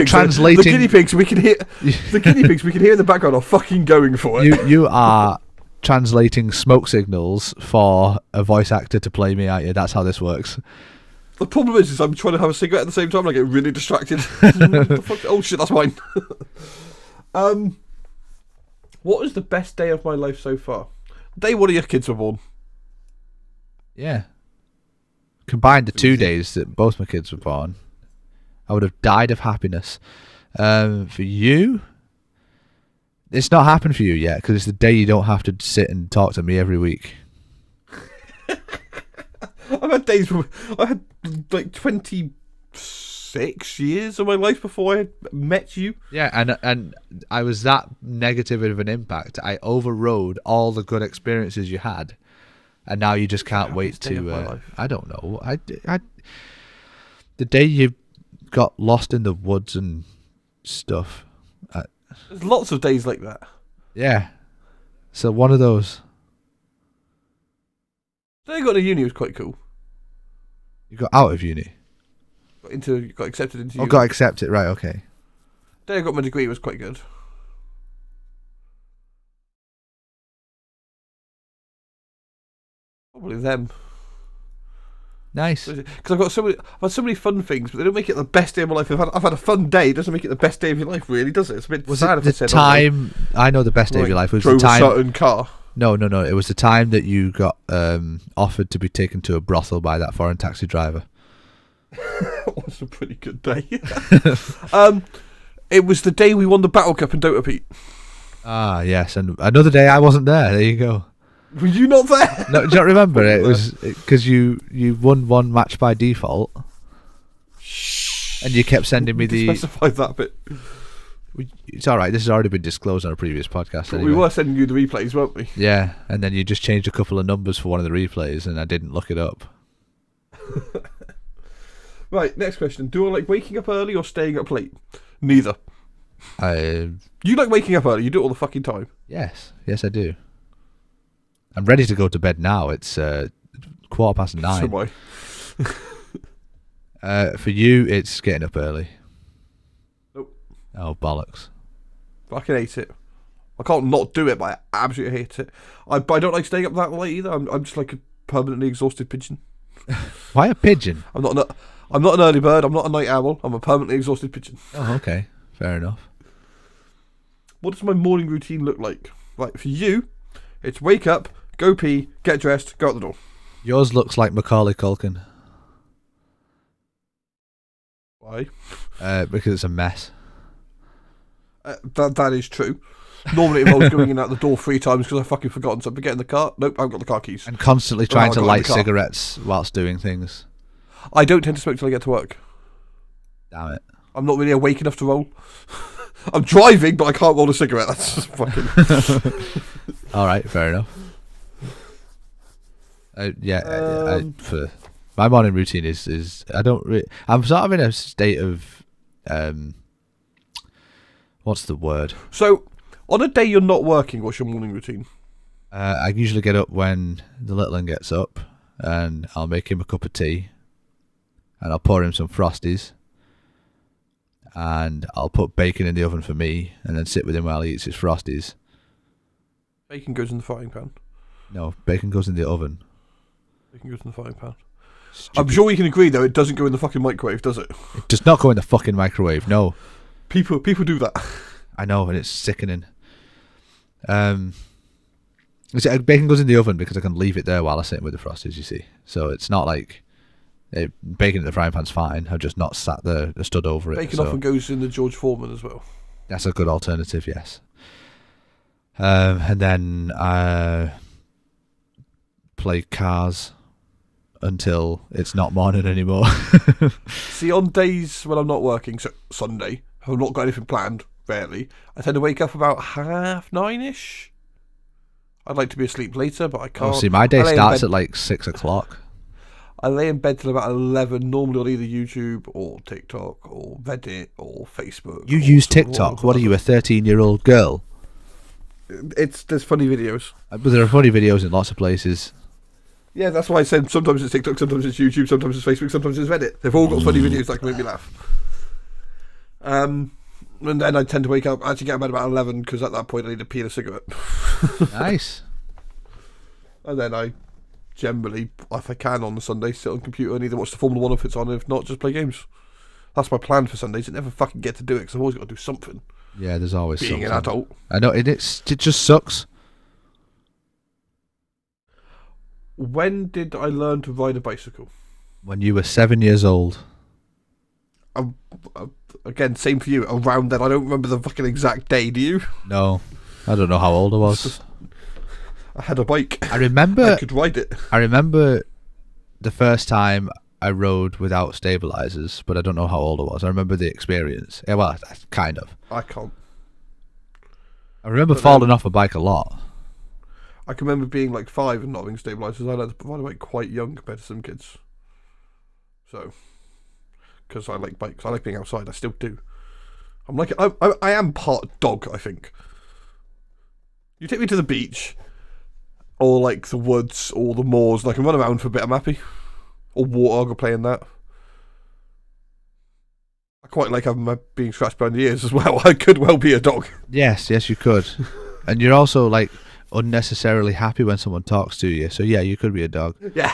[SPEAKER 2] translating? The guinea pigs we can hear. The guinea pigs we can hear in the background are fucking going for it.
[SPEAKER 1] You are translating smoke signals for a voice actor to play me, aren't you? That's how this works.
[SPEAKER 2] The problem is I'm trying to have a cigarette at the same time and I get really distracted. Oh shit, that's mine. What was the best day of my life so far? Day one of your kids were born.
[SPEAKER 1] Yeah. Combined the 2 days that both my kids were born, I would have died of happiness. For you, it's not happened for you yet because it's the day you don't have to sit and talk to me every week.
[SPEAKER 2] I've had days where I had like 26 years of my life before I met you.
[SPEAKER 1] Yeah, and I was that negative of an impact. I overrode all the good experiences you had, and now you just can't wait to. I don't know. The day you got lost in the woods and stuff.
[SPEAKER 2] There's lots of days like that.
[SPEAKER 1] Yeah. So one of those.
[SPEAKER 2] The day I got to uni was quite cool.
[SPEAKER 1] You got out of uni?
[SPEAKER 2] Got accepted into uni.
[SPEAKER 1] Oh, got accepted, right, okay.
[SPEAKER 2] The day I got my degree was quite good. Probably them.
[SPEAKER 1] Nice.
[SPEAKER 2] Because I've had so many fun things, but they don't make it the best day of my life. I've had a fun day. It doesn't make it the best day of your life, really, does it? It's a bit sad if I said.
[SPEAKER 1] Time? I know the best day of your life was the time.
[SPEAKER 2] Drove a certain car.
[SPEAKER 1] No. It was the time that you got offered to be taken to a brothel by that foreign taxi driver.
[SPEAKER 2] That was a pretty good day. It was the day we won the Battle Cup in Dota, Pete.
[SPEAKER 1] Ah, yes, and another day I wasn't there. There you go.
[SPEAKER 2] Were you not there?
[SPEAKER 1] No, do you not remember? It was because you won one match by default, and you kept sending me the.
[SPEAKER 2] Specify that bit.
[SPEAKER 1] It's all right. This has already been disclosed on a previous podcast. Anyway.
[SPEAKER 2] We were sending you the replays, weren't we?
[SPEAKER 1] Yeah, and then you just changed a couple of numbers for one of the replays, and I didn't look it up.
[SPEAKER 2] Right, next question. Do I like waking up early or staying up late? Neither. You like waking up early? You do it all the fucking time.
[SPEAKER 1] Yes, I do. I'm ready to go to bed now. It's 9:15.
[SPEAKER 2] So am
[SPEAKER 1] I. For you, it's getting up early.
[SPEAKER 2] Nope.
[SPEAKER 1] Oh, bollocks.
[SPEAKER 2] Fucking hate it. I can't not do it, but I absolutely hate it. But I don't like staying up that late either. I'm just like a permanently exhausted pigeon.
[SPEAKER 1] Why a pigeon?
[SPEAKER 2] I'm not an early bird. I'm not a night owl. I'm a permanently exhausted pigeon.
[SPEAKER 1] Oh, okay. Fair enough.
[SPEAKER 2] What does my morning routine look like? Right, for you, it's wake up, go pee, get dressed, go out the door.
[SPEAKER 1] Yours looks like Macaulay Culkin.
[SPEAKER 2] Why?
[SPEAKER 1] Because it's a mess.
[SPEAKER 2] That is true. Normally it involves going in and out the door 3 times because I've fucking forgotten something. Get in the car. Nope, I haven't got the car keys.
[SPEAKER 1] And constantly trying to light cigarettes whilst doing things.
[SPEAKER 2] I don't tend to smoke till I get to work.
[SPEAKER 1] Damn it.
[SPEAKER 2] I'm not really awake enough to roll. I'm driving, but I can't roll a cigarette. That's just fucking...
[SPEAKER 1] Alright, fair enough. For my morning routine is I'm sort of in a state of what's the word?
[SPEAKER 2] So, on a day you're not working, what's your morning routine?
[SPEAKER 1] I usually get up when the little one gets up, and I'll make him a cup of tea, and I'll pour him some Frosties, and I'll put bacon in the oven for me, and then sit with him while he eats his Frosties.
[SPEAKER 2] Bacon goes in the frying pan.
[SPEAKER 1] No, bacon goes in the oven.
[SPEAKER 2] Bacon goes in the frying pan.
[SPEAKER 1] Stupid.
[SPEAKER 2] I'm sure we can agree, though, it doesn't go in the fucking microwave, does it?
[SPEAKER 1] It does not go in the fucking microwave, no.
[SPEAKER 2] People do that.
[SPEAKER 1] I know, and it's sickening. Bacon goes in the oven because I can leave it there while I sit with the Frosties, you see. So it's not like bacon in the frying pan's fine. I've just not sat there, stood over it.
[SPEAKER 2] Bacon often goes in the George Foreman as well.
[SPEAKER 1] That's a good alternative, yes. And then I play cars until it's not morning anymore.
[SPEAKER 2] See, on days when I'm not working, so Sunday, I've not got anything planned, rarely, I tend to wake up about 9:30ish. I'd like to be asleep later, but I can't.
[SPEAKER 1] Oh, see, my day starts at like 6 o'clock.
[SPEAKER 2] I lay in bed till about 11, normally on either YouTube or TikTok or Reddit or Facebook.
[SPEAKER 1] You use TikTok? What are you, a 13-year-old girl?
[SPEAKER 2] There's funny videos.
[SPEAKER 1] But there are funny videos in lots of places.
[SPEAKER 2] Yeah, that's why I said sometimes it's TikTok, sometimes it's YouTube, sometimes it's Facebook, sometimes it's Reddit. They've all got funny videos that can make me laugh. And then I tend to wake up, actually get out of bed about 11, because at that point I need to pee and a cigarette.
[SPEAKER 1] Nice.
[SPEAKER 2] And then I generally, if I can on the Sunday, sit on the computer and either watch the Formula 1 if it's on, if not, just play games. That's my plan for Sundays. I never fucking get to do it, because I've always got to do something.
[SPEAKER 1] Yeah, there's always
[SPEAKER 2] Being
[SPEAKER 1] something.
[SPEAKER 2] an adult.
[SPEAKER 1] I know, it just sucks.
[SPEAKER 2] When did I learn to ride a bicycle?
[SPEAKER 1] When you were 7 years old.
[SPEAKER 2] Again, same for you. Around then, I don't remember the fucking exact day. Do you?
[SPEAKER 1] No, I don't know how old I was.
[SPEAKER 2] I had a bike.
[SPEAKER 1] I remember.
[SPEAKER 2] I could ride it.
[SPEAKER 1] I remember the first time I rode without stabilizers, but I don't know how old I was. I remember the experience. Yeah, well, kind of.
[SPEAKER 2] I can't.
[SPEAKER 1] I remember falling off a bike a lot.
[SPEAKER 2] I can remember being like 5 and not having stabilizers. I learned to ride a bike quite young compared to some kids. So, because I like bikes, I like being outside. I still do. I'm like I am part dog. I think. You take me to the beach, or like the woods, or the moors, and I can run around for a bit. I'm happy. Or warthog, or playing that. I quite like having my being scratched behind the ears as well. I could well be a dog.
[SPEAKER 1] Yes, you could. And you're also like unnecessarily happy when someone talks to you. So yeah, you could be a dog.
[SPEAKER 2] Yeah.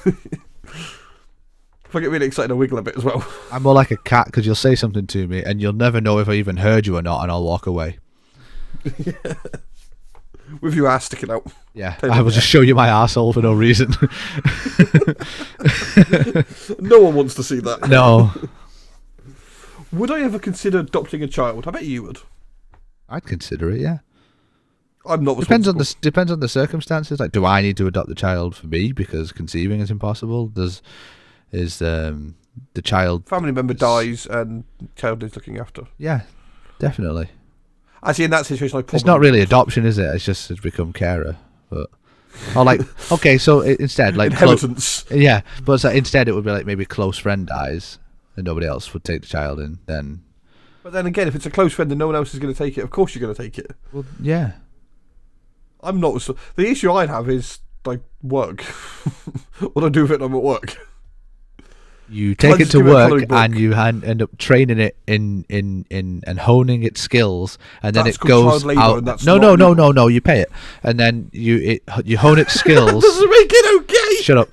[SPEAKER 2] If I get really excited, I wiggle a bit as well.
[SPEAKER 1] I'm more like a cat because you'll say something to me and you'll never know if I even heard you or not, and I'll walk away.
[SPEAKER 2] Yeah. With your ass sticking out.
[SPEAKER 1] Yeah, I will just show you my arsehole for no reason.
[SPEAKER 2] No one wants to see that.
[SPEAKER 1] No.
[SPEAKER 2] Would I ever consider adopting a child? I bet you would.
[SPEAKER 1] I'd consider it, yeah.
[SPEAKER 2] I'm not
[SPEAKER 1] depends on the circumstances. Like, do I need to adopt a child for me because conceiving is impossible? Is the child
[SPEAKER 2] family member dies and child is looking after?
[SPEAKER 1] Yeah, definitely.
[SPEAKER 2] Actually, in that situation,
[SPEAKER 1] it's not really adoption, is it? It's just to become carer. But or like, okay, so instead, like
[SPEAKER 2] inheritance.
[SPEAKER 1] Yeah, but so instead it would be like maybe a close friend dies and nobody else would take the child in. Then,
[SPEAKER 2] but then again, if it's a close friend and no one else is going to take it, of course you're going to take it.
[SPEAKER 1] Well, yeah.
[SPEAKER 2] I'm not. The issue I'd have is like work. What do I do if I'm at work?
[SPEAKER 1] You
[SPEAKER 2] Can I
[SPEAKER 1] take it
[SPEAKER 2] just
[SPEAKER 1] to
[SPEAKER 2] give it a
[SPEAKER 1] work
[SPEAKER 2] colouring book?
[SPEAKER 1] and you end up training it in and honing its skills, and then
[SPEAKER 2] That's
[SPEAKER 1] it
[SPEAKER 2] called
[SPEAKER 1] goes
[SPEAKER 2] child labour,
[SPEAKER 1] out.
[SPEAKER 2] and that's
[SPEAKER 1] No,
[SPEAKER 2] not
[SPEAKER 1] no, no,
[SPEAKER 2] legal.
[SPEAKER 1] no, no. You pay it, and then you hone its skills.
[SPEAKER 2] Doesn't make it okay.
[SPEAKER 1] Shut up.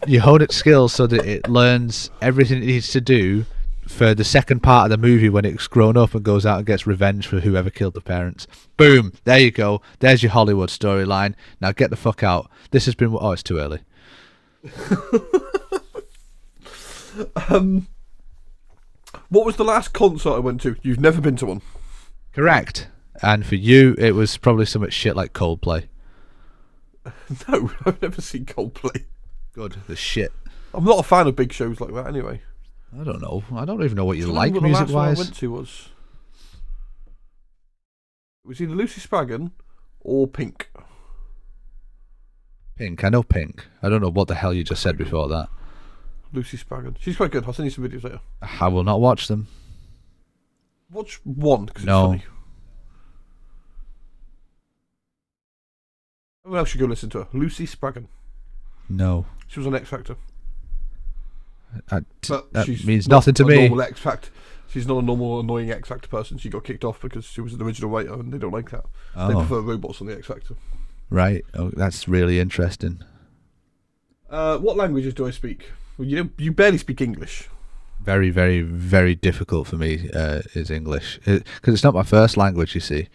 [SPEAKER 1] You hone its skills so that it learns everything it needs to do for the second part of the movie when it's grown up and goes out and gets revenge for whoever killed the parents. Boom. There you go. There's your Hollywood storyline. Now get the fuck out. This has been... Oh, it's too early.
[SPEAKER 2] What was the last concert I went to? You've never been to one.
[SPEAKER 1] Correct. And for you, it was probably something shit like Coldplay.
[SPEAKER 2] No, I've never seen Coldplay.
[SPEAKER 1] Good. The shit.
[SPEAKER 2] I'm not a fan of big shows like that anyway.
[SPEAKER 1] I don't know. I don't even know what you
[SPEAKER 2] I
[SPEAKER 1] like
[SPEAKER 2] don't know what the last one I
[SPEAKER 1] music-wise.
[SPEAKER 2] went to was. It was either Lucy Spraggan or Pink.
[SPEAKER 1] Pink. I know Pink. I don't know what the hell you just said before that.
[SPEAKER 2] Lucy Spraggan. She's quite good. I'll send you some videos later.
[SPEAKER 1] I will not watch them.
[SPEAKER 2] Watch one because
[SPEAKER 1] No.
[SPEAKER 2] it's funny. Everyone else should go listen to her. Lucy Spraggan.
[SPEAKER 1] No.
[SPEAKER 2] She was on X Factor.
[SPEAKER 1] But
[SPEAKER 2] But
[SPEAKER 1] that
[SPEAKER 2] she's
[SPEAKER 1] means
[SPEAKER 2] not
[SPEAKER 1] nothing to
[SPEAKER 2] a
[SPEAKER 1] me.
[SPEAKER 2] normal X Factor. She's not a normal annoying X Factor person. She got kicked off because she was an original writer and they don't like that. They
[SPEAKER 1] Oh,
[SPEAKER 2] prefer robots on the X Factor.
[SPEAKER 1] right. Oh, that's really interesting.
[SPEAKER 2] What languages do I speak? Well, you barely speak English.
[SPEAKER 1] Very, very, very difficult for me is English. Because it's not my first language, you see.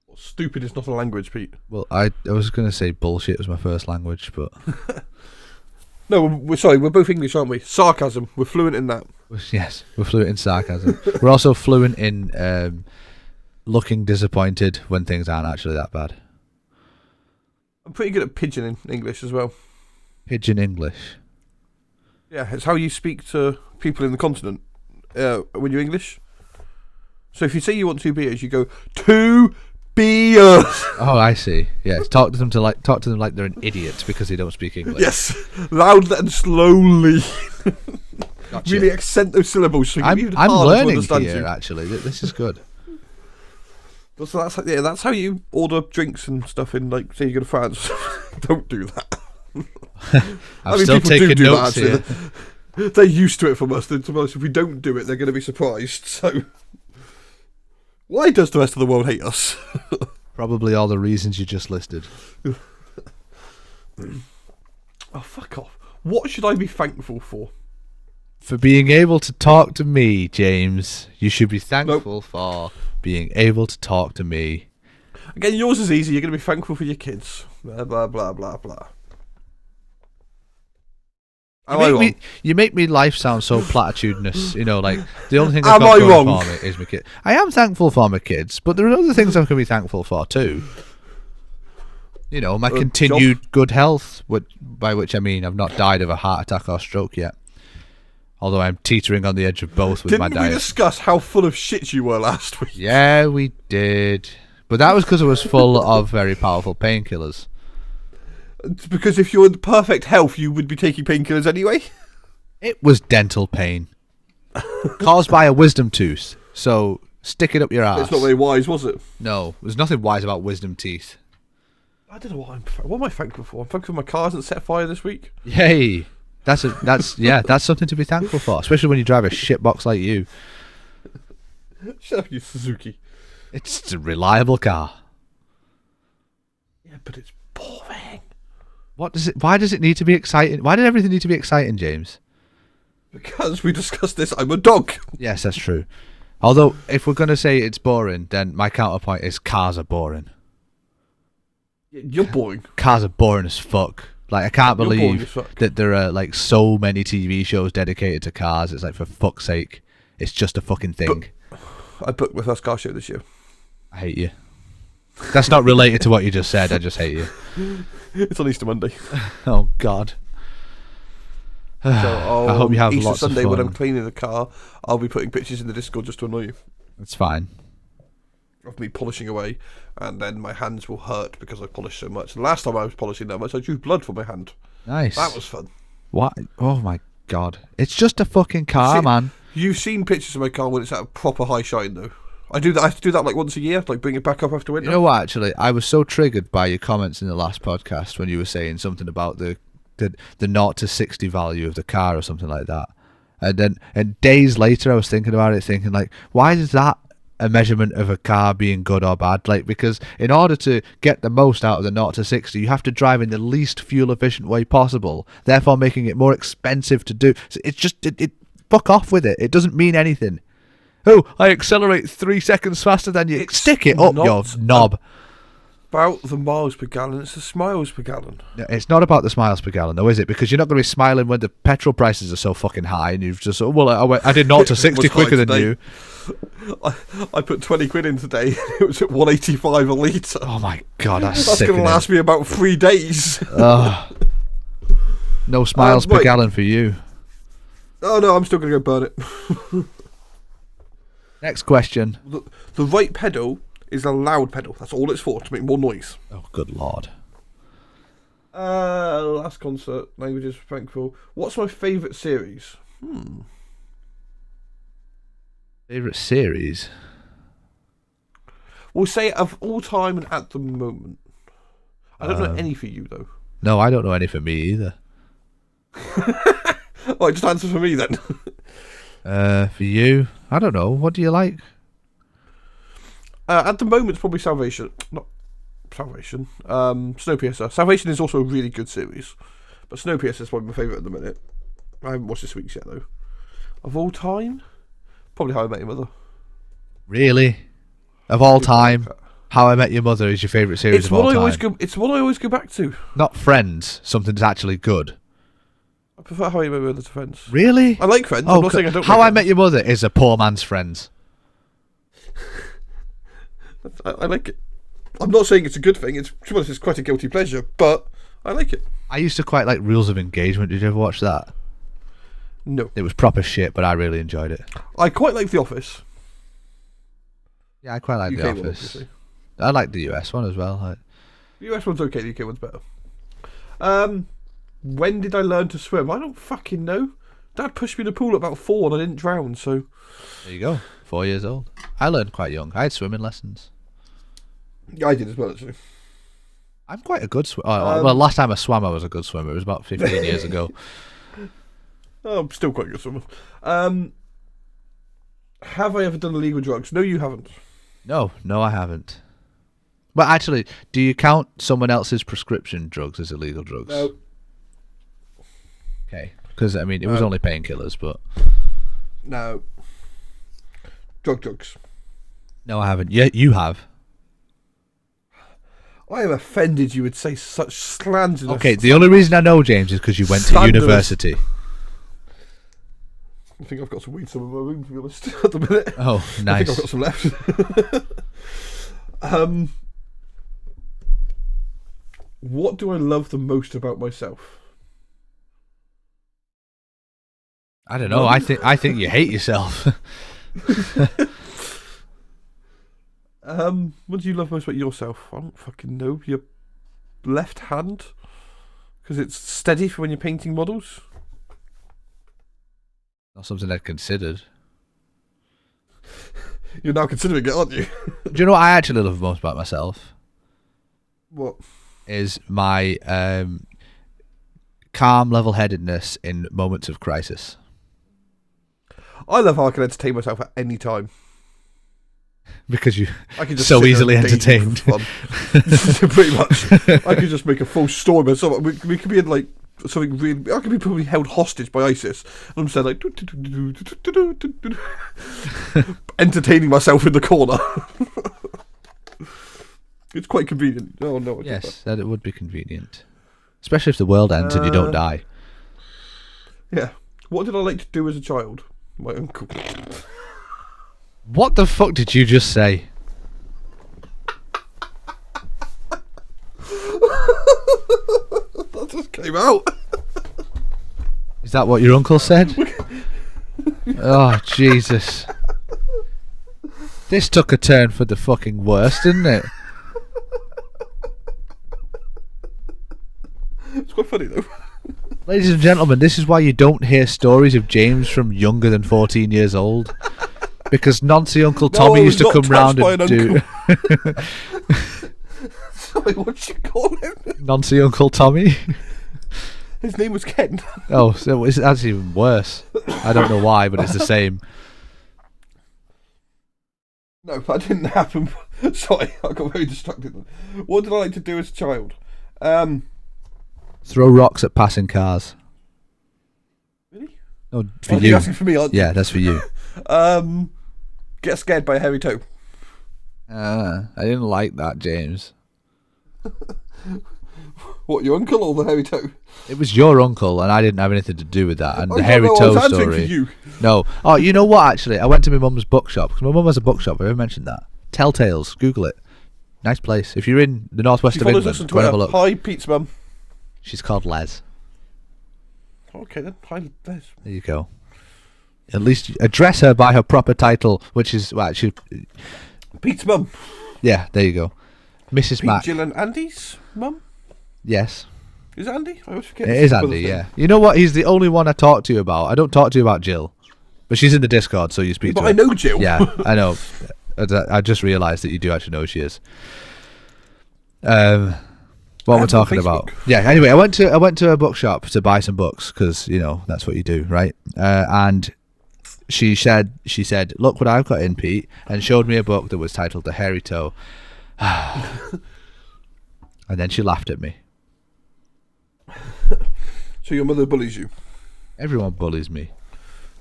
[SPEAKER 2] Well, stupid is not a language, Pete.
[SPEAKER 1] Well, I was going to say bullshit was my first language, but...
[SPEAKER 2] No, we're sorry. We're both English, aren't we? Sarcasm. We're fluent in that.
[SPEAKER 1] Yes, we're fluent in sarcasm. We're also fluent in looking disappointed when things aren't actually that bad.
[SPEAKER 2] I'm pretty good at pidgin in English as well.
[SPEAKER 1] Pidgin English.
[SPEAKER 2] Yeah, it's how you speak to people in the continent when you're English. So if you say you want 2 beers, you go 2 beers.
[SPEAKER 1] Oh, I see. Yes, talk to them like they're an idiot because they don't speak English.
[SPEAKER 2] Yes, loudly and slowly.
[SPEAKER 1] Gotcha.
[SPEAKER 2] Really accent those syllables. So
[SPEAKER 1] I'm
[SPEAKER 2] even harder to
[SPEAKER 1] learning
[SPEAKER 2] understand
[SPEAKER 1] here.
[SPEAKER 2] you.
[SPEAKER 1] Actually, this is good.
[SPEAKER 2] So that's how you order drinks and stuff in, like, say you go to France. Don't do that.
[SPEAKER 1] I'm still
[SPEAKER 2] people
[SPEAKER 1] taking
[SPEAKER 2] do
[SPEAKER 1] notes
[SPEAKER 2] that,
[SPEAKER 1] here.
[SPEAKER 2] actually. They're used to it from us. To be honest, if we don't do it, they're going to be surprised. So, why does the rest of the world hate us?
[SPEAKER 1] Probably all the reasons you just listed.
[SPEAKER 2] Oh, fuck off. What should I be thankful for?
[SPEAKER 1] For being able to talk to me, James. You should be thankful for being able to talk to me.
[SPEAKER 2] Again, yours is easy. You're going to be thankful for your kids. Blah, blah, blah, blah, blah.
[SPEAKER 1] You make me life sound so platitudinous. You know, like the only thing I've
[SPEAKER 2] Am
[SPEAKER 1] got
[SPEAKER 2] I
[SPEAKER 1] going
[SPEAKER 2] wrong?
[SPEAKER 1] for me is my kid. I am thankful for my kids, but there are other things I can be thankful for too. You know, my continued good health, by which I mean I've not died of a heart attack or stroke yet. Although I'm teetering on the edge of both with my
[SPEAKER 2] Didn't we
[SPEAKER 1] diet.
[SPEAKER 2] discuss how full of shit you were last week?
[SPEAKER 1] Yeah, we did. But that was because it was full of very powerful painkillers.
[SPEAKER 2] It's because if you're in perfect health, you would be taking painkillers anyway.
[SPEAKER 1] It was dental pain. Caused by a wisdom tooth. So, stick it up your ass.
[SPEAKER 2] It's not very wise, was it?
[SPEAKER 1] No, there's nothing wise about wisdom teeth.
[SPEAKER 2] I don't know what am I thankful for? I'm thankful my car hasn't set fire this week.
[SPEAKER 1] Yay. That's something to be thankful for, especially when you drive a shitbox like you.
[SPEAKER 2] Shut up, you Suzuki.
[SPEAKER 1] It's a reliable car.
[SPEAKER 2] Yeah, but it's boring.
[SPEAKER 1] Why does it need to be exciting? Why did everything need to be exciting, James?
[SPEAKER 2] Because we discussed this, I'm a dog.
[SPEAKER 1] Yes, that's true. Although, if we're going to say it's boring, then my counterpoint is cars are boring.
[SPEAKER 2] You're boring.
[SPEAKER 1] Cars are boring as fuck. Like, I can't
[SPEAKER 2] You're boring
[SPEAKER 1] believe
[SPEAKER 2] as fuck.
[SPEAKER 1] that there are, like, so many TV shows dedicated to cars. It's like, for fuck's sake, it's just a fucking thing.
[SPEAKER 2] I booked my first car show this year.
[SPEAKER 1] I hate you. That's not related to what you just said. I just hate you.
[SPEAKER 2] It's on Easter Monday.
[SPEAKER 1] Oh, God.
[SPEAKER 2] So
[SPEAKER 1] I hope you have
[SPEAKER 2] Easter
[SPEAKER 1] lots
[SPEAKER 2] Sunday
[SPEAKER 1] of fun.
[SPEAKER 2] when I'm cleaning the car, I'll be putting pictures in the Discord just to annoy you.
[SPEAKER 1] It's fine.
[SPEAKER 2] Of me polishing away, and then my hands will hurt because I polished so much. The last time I was polishing that much, I drew blood from my hand.
[SPEAKER 1] Nice.
[SPEAKER 2] That was fun.
[SPEAKER 1] What? Oh, my God. It's just a fucking car,
[SPEAKER 2] See,
[SPEAKER 1] man.
[SPEAKER 2] You've seen pictures of my car when it's at a proper high shine, though. I do that. I have to do that like once a year, like bring it back up after winter.
[SPEAKER 1] You know what, actually? I was so triggered by your comments in the last podcast when you were saying something about the the 0 to 60 value of the car or something like that. And days later I was thinking about it, thinking like, why is that a measurement of a car being good or bad? Like, because in order to get the most out of the 0 to 60, you have to drive in the least fuel efficient way possible, therefore making it more expensive to do. So it's just it fuck off with it. It doesn't mean anything. Oh, I accelerate 3 seconds faster than you. Stick it up, your knob.
[SPEAKER 2] About the miles per gallon, it's the miles per gallon.
[SPEAKER 1] It's not about the miles per gallon, though, is it? Because you're not going to be smiling when the petrol prices are so fucking high, and you've just, I did 0 to 60 quicker than you.
[SPEAKER 2] I put 20 quid in today. It was at 185 a litre.
[SPEAKER 1] Oh my god, that's
[SPEAKER 2] going to last me about 3 days.
[SPEAKER 1] No smiles per gallon for you.
[SPEAKER 2] Oh no, I'm still going to go burn it.
[SPEAKER 1] Next question.
[SPEAKER 2] The right pedal is a loud pedal. That's all it's for, to make more noise.
[SPEAKER 1] Oh, good lord.
[SPEAKER 2] Last concert, languages thankful. What's my favourite series?
[SPEAKER 1] Favourite series?
[SPEAKER 2] We'll say of all time and at the moment. I don't know any for you, though.
[SPEAKER 1] No, I don't know any for me either.
[SPEAKER 2] Right, just answer for me then.
[SPEAKER 1] For you? I don't know. What do you like?
[SPEAKER 2] At the moment, it's probably Salvation. Not Salvation. Snowpiercer. Salvation is also a really good series. But Snowpiercer is probably my favourite at the minute. I haven't watched this week's yet, though. Of all time? Probably How I Met Your Mother.
[SPEAKER 1] Really? Of all time? How I Met Your Mother is your favourite series of all time?
[SPEAKER 2] It's what I always go back to.
[SPEAKER 1] Not Friends, something that's actually good.
[SPEAKER 2] I prefer How I Met Your Mother to Friends.
[SPEAKER 1] Really?
[SPEAKER 2] I like Friends. I'm not saying I don't
[SPEAKER 1] How
[SPEAKER 2] like
[SPEAKER 1] I Met Your Mother is a poor man's Friends.
[SPEAKER 2] I like it. I'm not saying it's a good thing. It's quite a guilty pleasure, but I like it.
[SPEAKER 1] I used to quite like Rules of Engagement. Did you ever watch that?
[SPEAKER 2] No.
[SPEAKER 1] It was proper shit, but I really enjoyed it.
[SPEAKER 2] I quite like The Office.
[SPEAKER 1] Yeah, I quite like
[SPEAKER 2] UK
[SPEAKER 1] The Office. I like the US one as well.
[SPEAKER 2] The US one's okay, the UK one's better. When did I learn to swim? I don't fucking know. Dad pushed me in the pool at about 4 and I didn't drown, so...
[SPEAKER 1] There you go. 4 years old. I learned quite young. I had swimming lessons.
[SPEAKER 2] Yeah, I did as well, actually.
[SPEAKER 1] I'm quite a good swimmer. Well, last time I swam, I was a good swimmer. It was about 15 years ago.
[SPEAKER 2] Oh, I'm still quite a good swimmer. Have I ever done illegal drugs? No, you haven't.
[SPEAKER 1] No, I haven't. But actually, do you count someone else's prescription drugs as illegal drugs?
[SPEAKER 2] No.
[SPEAKER 1] Okay. Because, I mean, it was only painkillers, but...
[SPEAKER 2] No. Drugs.
[SPEAKER 1] No, I haven't. Yeah, you have.
[SPEAKER 2] I am offended you would say such slanderous...
[SPEAKER 1] Okay, the only reason I know, James, is because you went to university.
[SPEAKER 2] I think I've got some weed somewhere in my room, to be honest, at the minute.
[SPEAKER 1] Oh, nice.
[SPEAKER 2] I think I've got some left. What do I love the most about myself?
[SPEAKER 1] I don't know. I think you hate yourself.
[SPEAKER 2] What do you love most about yourself? I don't fucking know. Your left hand? Because it's steady for when you're painting models?
[SPEAKER 1] Not something I'd considered.
[SPEAKER 2] You're now considering it, aren't you?
[SPEAKER 1] Do you know what I actually love most about myself?
[SPEAKER 2] What?
[SPEAKER 1] Is my calm level-headedness in moments of crisis.
[SPEAKER 2] I love how I can entertain myself at any time.
[SPEAKER 1] Because you
[SPEAKER 2] I can just
[SPEAKER 1] so easily entertained.
[SPEAKER 2] Pretty much. I could just make a full story about something. We could be in like something really... I could be probably held hostage by ISIS. And I'm saying like... entertaining myself in the corner. It's quite convenient. Oh no.
[SPEAKER 1] Yes, that it would be convenient. Especially if the world ends and you don't die.
[SPEAKER 2] Yeah. What did I like to do as a child? My uncle.
[SPEAKER 1] What the fuck did you just say?
[SPEAKER 2] That just came out.
[SPEAKER 1] Is that what your uncle said? Oh, Jesus. This took a turn for the fucking worst, didn't it?
[SPEAKER 2] It's quite funny though.
[SPEAKER 1] Ladies and gentlemen, this is why you don't hear stories of James from younger than 14 years old. Because Nancy Uncle Tommy used to come round and do...
[SPEAKER 2] Sorry, what you call him?
[SPEAKER 1] Nancy Uncle Tommy?
[SPEAKER 2] His name was Ken.
[SPEAKER 1] Oh, so that's even worse. I don't know why, but it's the same.
[SPEAKER 2] No, that didn't happen. Sorry, I got very distracted. What did I like to do as a child?
[SPEAKER 1] Throw rocks at passing cars.
[SPEAKER 2] Really?
[SPEAKER 1] No, for
[SPEAKER 2] You're
[SPEAKER 1] you.
[SPEAKER 2] asking for me, aren't you?
[SPEAKER 1] Yeah, that's for you.
[SPEAKER 2] Get scared by a hairy toe.
[SPEAKER 1] I didn't like that, James.
[SPEAKER 2] What, your uncle or the hairy toe?
[SPEAKER 1] It was your uncle, and I didn't have anything to do with that. And
[SPEAKER 2] I
[SPEAKER 1] the
[SPEAKER 2] don't
[SPEAKER 1] hairy
[SPEAKER 2] know, I
[SPEAKER 1] toe
[SPEAKER 2] was answering
[SPEAKER 1] story.
[SPEAKER 2] for you.
[SPEAKER 1] No. Oh, you know what? Actually, I went to my mum's bookshop because my mum has a bookshop. Have I ever mentioned that? Telltales. Google it. Nice place. If you're in the northwest
[SPEAKER 2] She
[SPEAKER 1] of
[SPEAKER 2] follows
[SPEAKER 1] England,
[SPEAKER 2] us on
[SPEAKER 1] go and have a
[SPEAKER 2] Twitter.
[SPEAKER 1] look.
[SPEAKER 2] Hi, Pete's mum.
[SPEAKER 1] She's called Les.
[SPEAKER 2] Okay then. Hi, Les.
[SPEAKER 1] There you go. At least address her by her proper title, which is well, actually,
[SPEAKER 2] Pete's mum.
[SPEAKER 1] yeah. There you go, Mrs.
[SPEAKER 2] Pete,
[SPEAKER 1] Mac.
[SPEAKER 2] Jill and Andy's mum?
[SPEAKER 1] Yes,
[SPEAKER 2] Is it Andy? I always forget.
[SPEAKER 1] it is Andy. Yeah. You know what? He's the only one I talk to you about. I don't talk to you about Jill, but she's in the Discord, so you speak
[SPEAKER 2] But
[SPEAKER 1] to her.
[SPEAKER 2] I know Jill.
[SPEAKER 1] Yeah, I know. I just realised that you do actually know who she is. What we're talking about? Yeah. Anyway, I went to a bookshop to buy some books because that's what you do, right? And she said, "Look what I've got in, Pete," and showed me a book that was titled "The Hairy Toe," and then she laughed at me.
[SPEAKER 2] So your mother bullies you.
[SPEAKER 1] Everyone bullies me.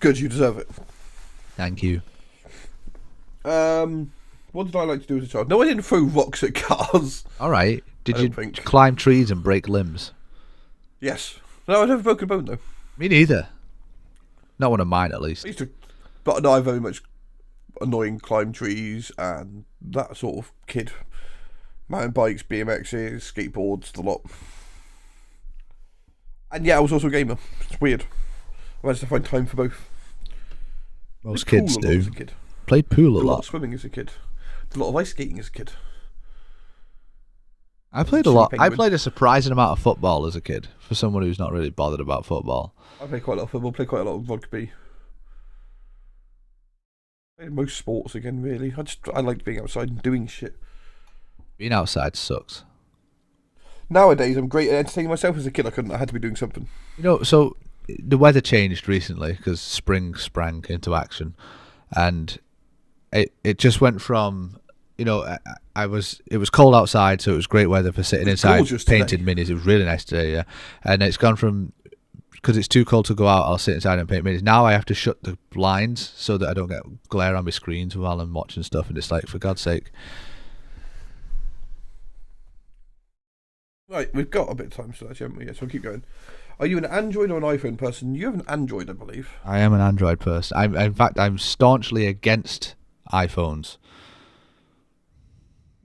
[SPEAKER 2] Good, you deserve it.
[SPEAKER 1] Thank you.
[SPEAKER 2] What did I like to do as a child? No, I didn't throw rocks at cars.
[SPEAKER 1] All right. Did
[SPEAKER 2] I
[SPEAKER 1] you
[SPEAKER 2] don't think.
[SPEAKER 1] climb trees and break limbs?
[SPEAKER 2] Yes. No, I've never broken a bone though.
[SPEAKER 1] Me neither. Not one of mine, at least.
[SPEAKER 2] I used to, but no, I'm very much annoying climb trees and that sort of kid. Mountain bikes, BMXs, skateboards, the lot. And yeah, I was also a gamer. It's weird. I managed to find time for both.
[SPEAKER 1] Most
[SPEAKER 2] Played
[SPEAKER 1] kids
[SPEAKER 2] pool a lot
[SPEAKER 1] do.
[SPEAKER 2] as a kid.
[SPEAKER 1] Played pool a
[SPEAKER 2] Did a lot
[SPEAKER 1] lot.
[SPEAKER 2] of swimming as a kid. Did a lot of ice skating as a kid.
[SPEAKER 1] I played a
[SPEAKER 2] Chili
[SPEAKER 1] lot. I
[SPEAKER 2] penguin.
[SPEAKER 1] played a surprising amount of football as a kid. For someone who's not really bothered about football.
[SPEAKER 2] I play quite a lot of football, play quite a lot of rugby. Played most sports again, really. I liked being outside and doing shit.
[SPEAKER 1] Being outside sucks.
[SPEAKER 2] Nowadays, I'm great at entertaining myself. As a kid, I had to be doing something.
[SPEAKER 1] So the weather changed recently because spring sprang into action, and it just went from it was cold outside, so it was great weather for sitting inside painting minis. It was really nice today, yeah. And it's gone from, because it's too cold to go out, I'll sit inside and paint minis. Now I have to shut the blinds so that I don't get glare on my screens while I'm watching stuff, and it's like, for God's sake.
[SPEAKER 2] Right, we've got a bit of time still, actually, haven't we? Yes, we'll keep going. Are you an Android or an iPhone person? You have an Android, I believe.
[SPEAKER 1] I am an Android person. In fact, I'm staunchly against iPhones.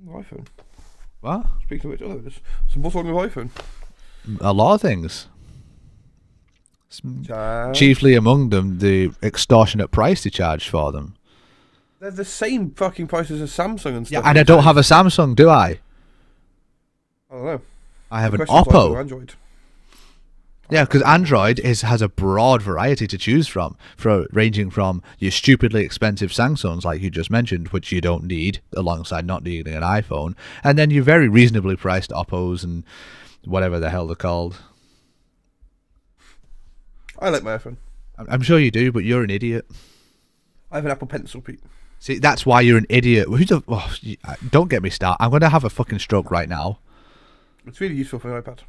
[SPEAKER 2] iPhone.
[SPEAKER 1] What?
[SPEAKER 2] Speaking of which, there it is. So what's wrong with iPhone?
[SPEAKER 1] A lot of things.
[SPEAKER 2] Child.
[SPEAKER 1] Chiefly among them, the extortionate price they charge for them.
[SPEAKER 2] They're the same fucking prices as Samsung and stuff.
[SPEAKER 1] Yeah, and I don't have a Samsung, do I?
[SPEAKER 2] I don't know.
[SPEAKER 1] I have an
[SPEAKER 2] The question's iPhone or
[SPEAKER 1] Oppo.
[SPEAKER 2] Android.
[SPEAKER 1] Yeah, because Android has a broad variety to choose from, ranging from your stupidly expensive Samsungs, like you just mentioned, which you don't need, alongside not needing an iPhone, and then your very reasonably priced Oppos and whatever the hell they're called.
[SPEAKER 2] I like my iPhone.
[SPEAKER 1] I'm sure you do, but you're an idiot.
[SPEAKER 2] I have an Apple Pencil, Pete.
[SPEAKER 1] See, that's why you're an idiot. Don't get me started. I'm going to have a fucking stroke right now.
[SPEAKER 2] It's really useful for an iPad.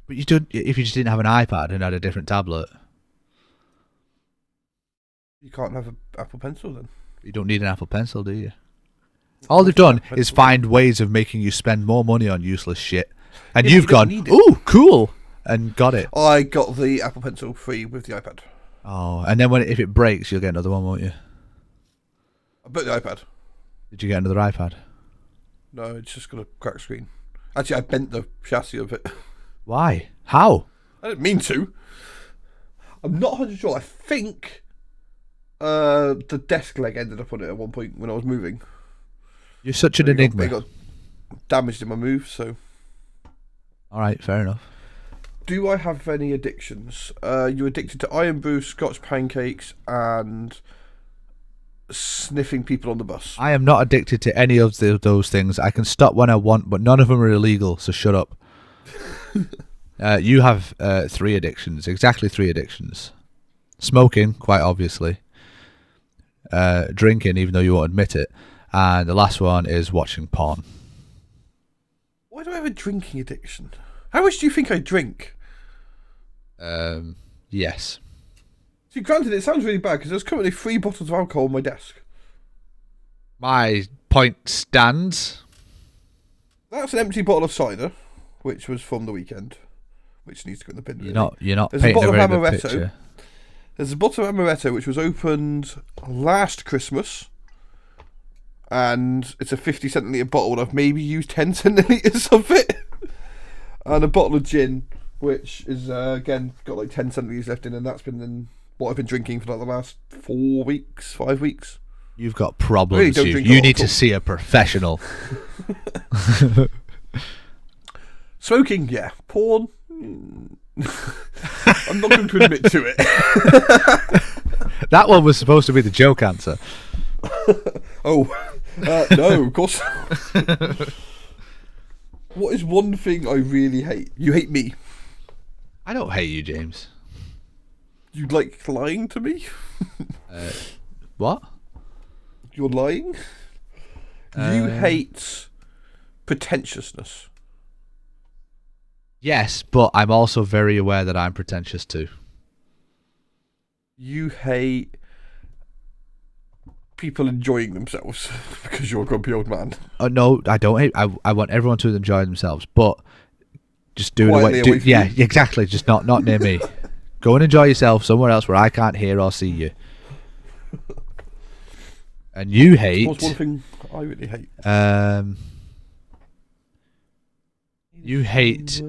[SPEAKER 1] But you don't, if you just didn't have an iPad and had a different tablet.
[SPEAKER 2] You can't have an Apple Pencil then.
[SPEAKER 1] You don't need an Apple Pencil, do you? All they've done is find ways of making you spend more money on useless shit. And
[SPEAKER 2] Yeah,
[SPEAKER 1] you've
[SPEAKER 2] you don't
[SPEAKER 1] gone,
[SPEAKER 2] need it.
[SPEAKER 1] ooh, cool, and got it.
[SPEAKER 2] I got the Apple Pencil free with the iPad.
[SPEAKER 1] Oh, and then if it breaks, you'll get another one, won't you?
[SPEAKER 2] I bought the iPad.
[SPEAKER 1] Did you get another iPad?
[SPEAKER 2] No, it's just got a cracked screen. Actually, I bent the chassis of it.
[SPEAKER 1] Why? How?
[SPEAKER 2] I didn't mean to. I'm not 100% sure. I think the desk leg ended up on it at one point when I was moving.
[SPEAKER 1] You're such an enigma.
[SPEAKER 2] It got damaged in my move, so...
[SPEAKER 1] All right, fair enough.
[SPEAKER 2] Do I have any addictions? You addicted to Iron Brew, Scotch pancakes, and sniffing people on the bus.
[SPEAKER 1] I am not addicted to any of those things. I can stop when I want, but none of them are illegal, so shut up. You have 3 addictions, exactly 3 addictions. Smoking, quite obviously. Drinking, even though you won't admit it. And the last one is watching porn.
[SPEAKER 2] Why do I have a drinking addiction? How much do you think I drink?
[SPEAKER 1] Yes.
[SPEAKER 2] See, granted, it sounds really bad because there's currently 3 bottles of alcohol on my desk.
[SPEAKER 1] My point stands.
[SPEAKER 2] That's an empty bottle of cider, which was from the weekend, which needs to go in the bin.
[SPEAKER 1] You're not
[SPEAKER 2] There's
[SPEAKER 1] painting a very
[SPEAKER 2] bottle of
[SPEAKER 1] good picture.
[SPEAKER 2] There's a bottle of amaretto which was opened last Christmas, and it's a 50 centilitre bottle, and I've maybe used 10 centilitres of it. And a bottle of gin, which is again got like 10 centilitres left in, and that's been in what I've been drinking for like the last 4 weeks, 5 weeks.
[SPEAKER 1] You've got problems.
[SPEAKER 2] Really
[SPEAKER 1] You need to see a professional.
[SPEAKER 2] Smoking, yeah. Porn. I'm not going to admit to it.
[SPEAKER 1] That one was supposed to be the joke answer.
[SPEAKER 2] No, of course. What is one thing I really hate? You hate me.
[SPEAKER 1] I don't hate you, James.
[SPEAKER 2] You like lying to me?
[SPEAKER 1] What?
[SPEAKER 2] You're lying? You hate pretentiousness.
[SPEAKER 1] Yes, but I'm also very aware that I'm pretentious too.
[SPEAKER 2] You hate people enjoying themselves because you're a grumpy old man.
[SPEAKER 1] No, I don't hate. I want everyone to enjoy themselves, but just do
[SPEAKER 2] Quietly
[SPEAKER 1] it away.
[SPEAKER 2] away from
[SPEAKER 1] Yeah,
[SPEAKER 2] you.
[SPEAKER 1] exactly. Just not near me. Go and enjoy yourself somewhere else where I can't hear or see you. And you hate.
[SPEAKER 2] What's one thing I really hate?
[SPEAKER 1] You hate.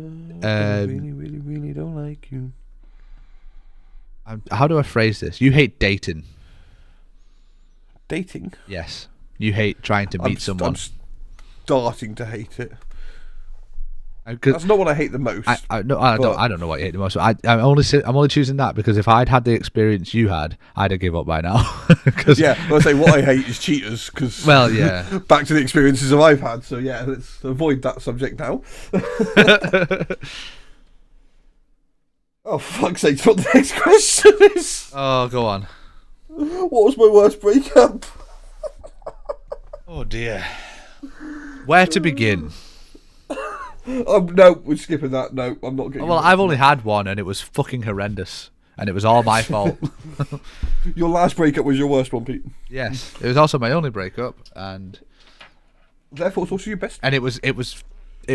[SPEAKER 2] I really don't like you.
[SPEAKER 1] How do I phrase this? You hate dating.
[SPEAKER 2] Dating?
[SPEAKER 1] Yes. You hate trying to meet someone.
[SPEAKER 2] I'm starting to hate it.
[SPEAKER 1] 'Cause
[SPEAKER 2] That's not what I hate the most.
[SPEAKER 1] I don't know what you hate the most. I'm only choosing that because if I'd had the experience you had, I'd have give up by now.
[SPEAKER 2] Yeah, I'll say what I hate is cheaters. Cause
[SPEAKER 1] well, yeah.
[SPEAKER 2] Back to the experiences that I've had. So yeah, let's avoid that subject now. Oh, for fuck's sake! What the next question is?
[SPEAKER 1] Oh, go on.
[SPEAKER 2] What was my worst breakup?
[SPEAKER 1] Oh dear. Where to begin?
[SPEAKER 2] No, we're skipping that. No, I'm not getting.
[SPEAKER 1] Well, I've only had one, and it was fucking horrendous, and it was all my fault.
[SPEAKER 2] Your last breakup was your worst one, Pete.
[SPEAKER 1] Yes, it was also my only breakup, and
[SPEAKER 2] Therefore, it's also your best.
[SPEAKER 1] it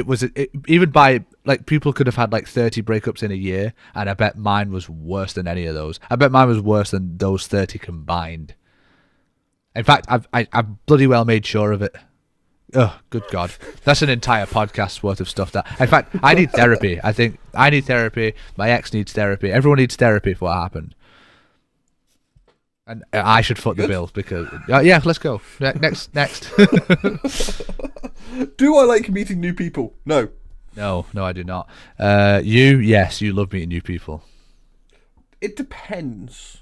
[SPEAKER 1] was even by like people could have had like 30 breakups in a year, and I bet mine was worse than any of those. I bet mine was worse than those 30 combined. In fact, I've bloody well made sure of it. Oh, good God. That's an entire podcast's worth of stuff. That, in fact, I need therapy. I think I need therapy. My ex needs therapy. Everyone needs therapy for what happened. And I should foot the bill because... yeah, let's go. Next.
[SPEAKER 2] Do I like meeting new people? No.
[SPEAKER 1] No, I do not. Yes, you love meeting new people.
[SPEAKER 2] It depends.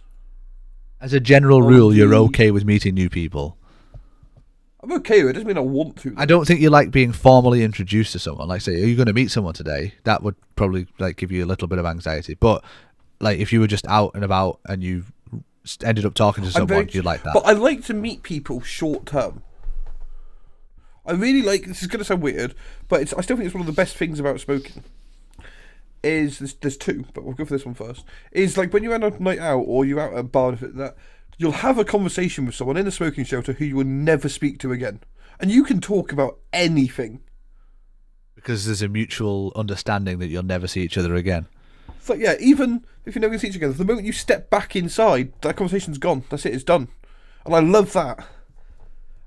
[SPEAKER 1] As a general rule, you're okay with meeting new people.
[SPEAKER 2] I'm okay with it. It doesn't mean I want to.
[SPEAKER 1] I don't think you like being formally introduced to someone. Like, say, are you going to meet someone today? That would probably like give you a little bit of anxiety. But like, if you were just out and about and you ended up talking to someone, you'd like that.
[SPEAKER 2] But I like to meet people short term. I really like. This is going to sound weird, but I still think it's one of the best things about smoking. Is there's two, but we'll go for this one first. Is like when you're on a night out or you're out at a bar and that. You'll have a conversation with someone in a smoking shelter who you will never speak to again. And you can talk about anything.
[SPEAKER 1] Because there's a mutual understanding that you'll never see each other again.
[SPEAKER 2] It's like, yeah, even if you're never going to see each other, the moment you step back inside, that conversation's gone. That's it, it's done. And I love that.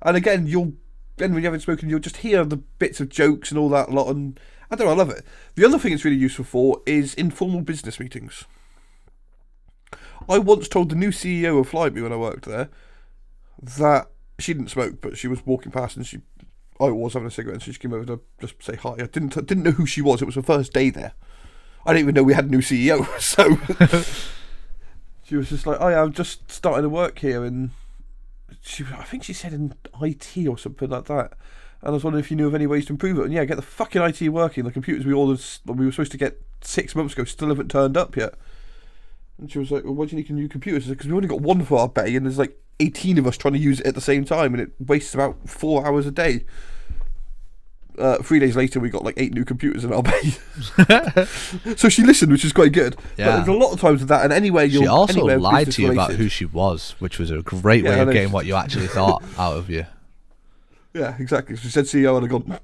[SPEAKER 2] And again, when you haven't spoken, you'll just hear the bits of jokes and all that lot. And I don't know, I love it. The other thing it's really useful for is informal business meetings. I once told the new CEO of Flyme when I worked there that she didn't smoke, but she was walking past and I was having a cigarette and she just came over to just say hi. I didn't know who she was. It was her first day there. I didn't even know we had a new CEO. So she was just like, oh yeah, I'm just starting to work here. And I think she said in IT or something like that. And I was wondering if you knew of any ways to improve it. And yeah, get the fucking IT working. The computers we ordered, we were supposed to get 6 months ago, still haven't turned up yet. And she was like, well, why do you need a new computer? Because we only got one for our bay, and there's like 18 of us trying to use it at the same time, and it wastes about 4 hours a day. 3 days later, we got like 8 new computers in our bay. So she listened, which is quite good.
[SPEAKER 1] Yeah.
[SPEAKER 2] But there's a lot of times with that, and anyway,
[SPEAKER 1] she also lied to you about who she was, which was a great way of getting what you actually thought out of you.
[SPEAKER 2] Yeah, exactly. So she said CEO, and I gone.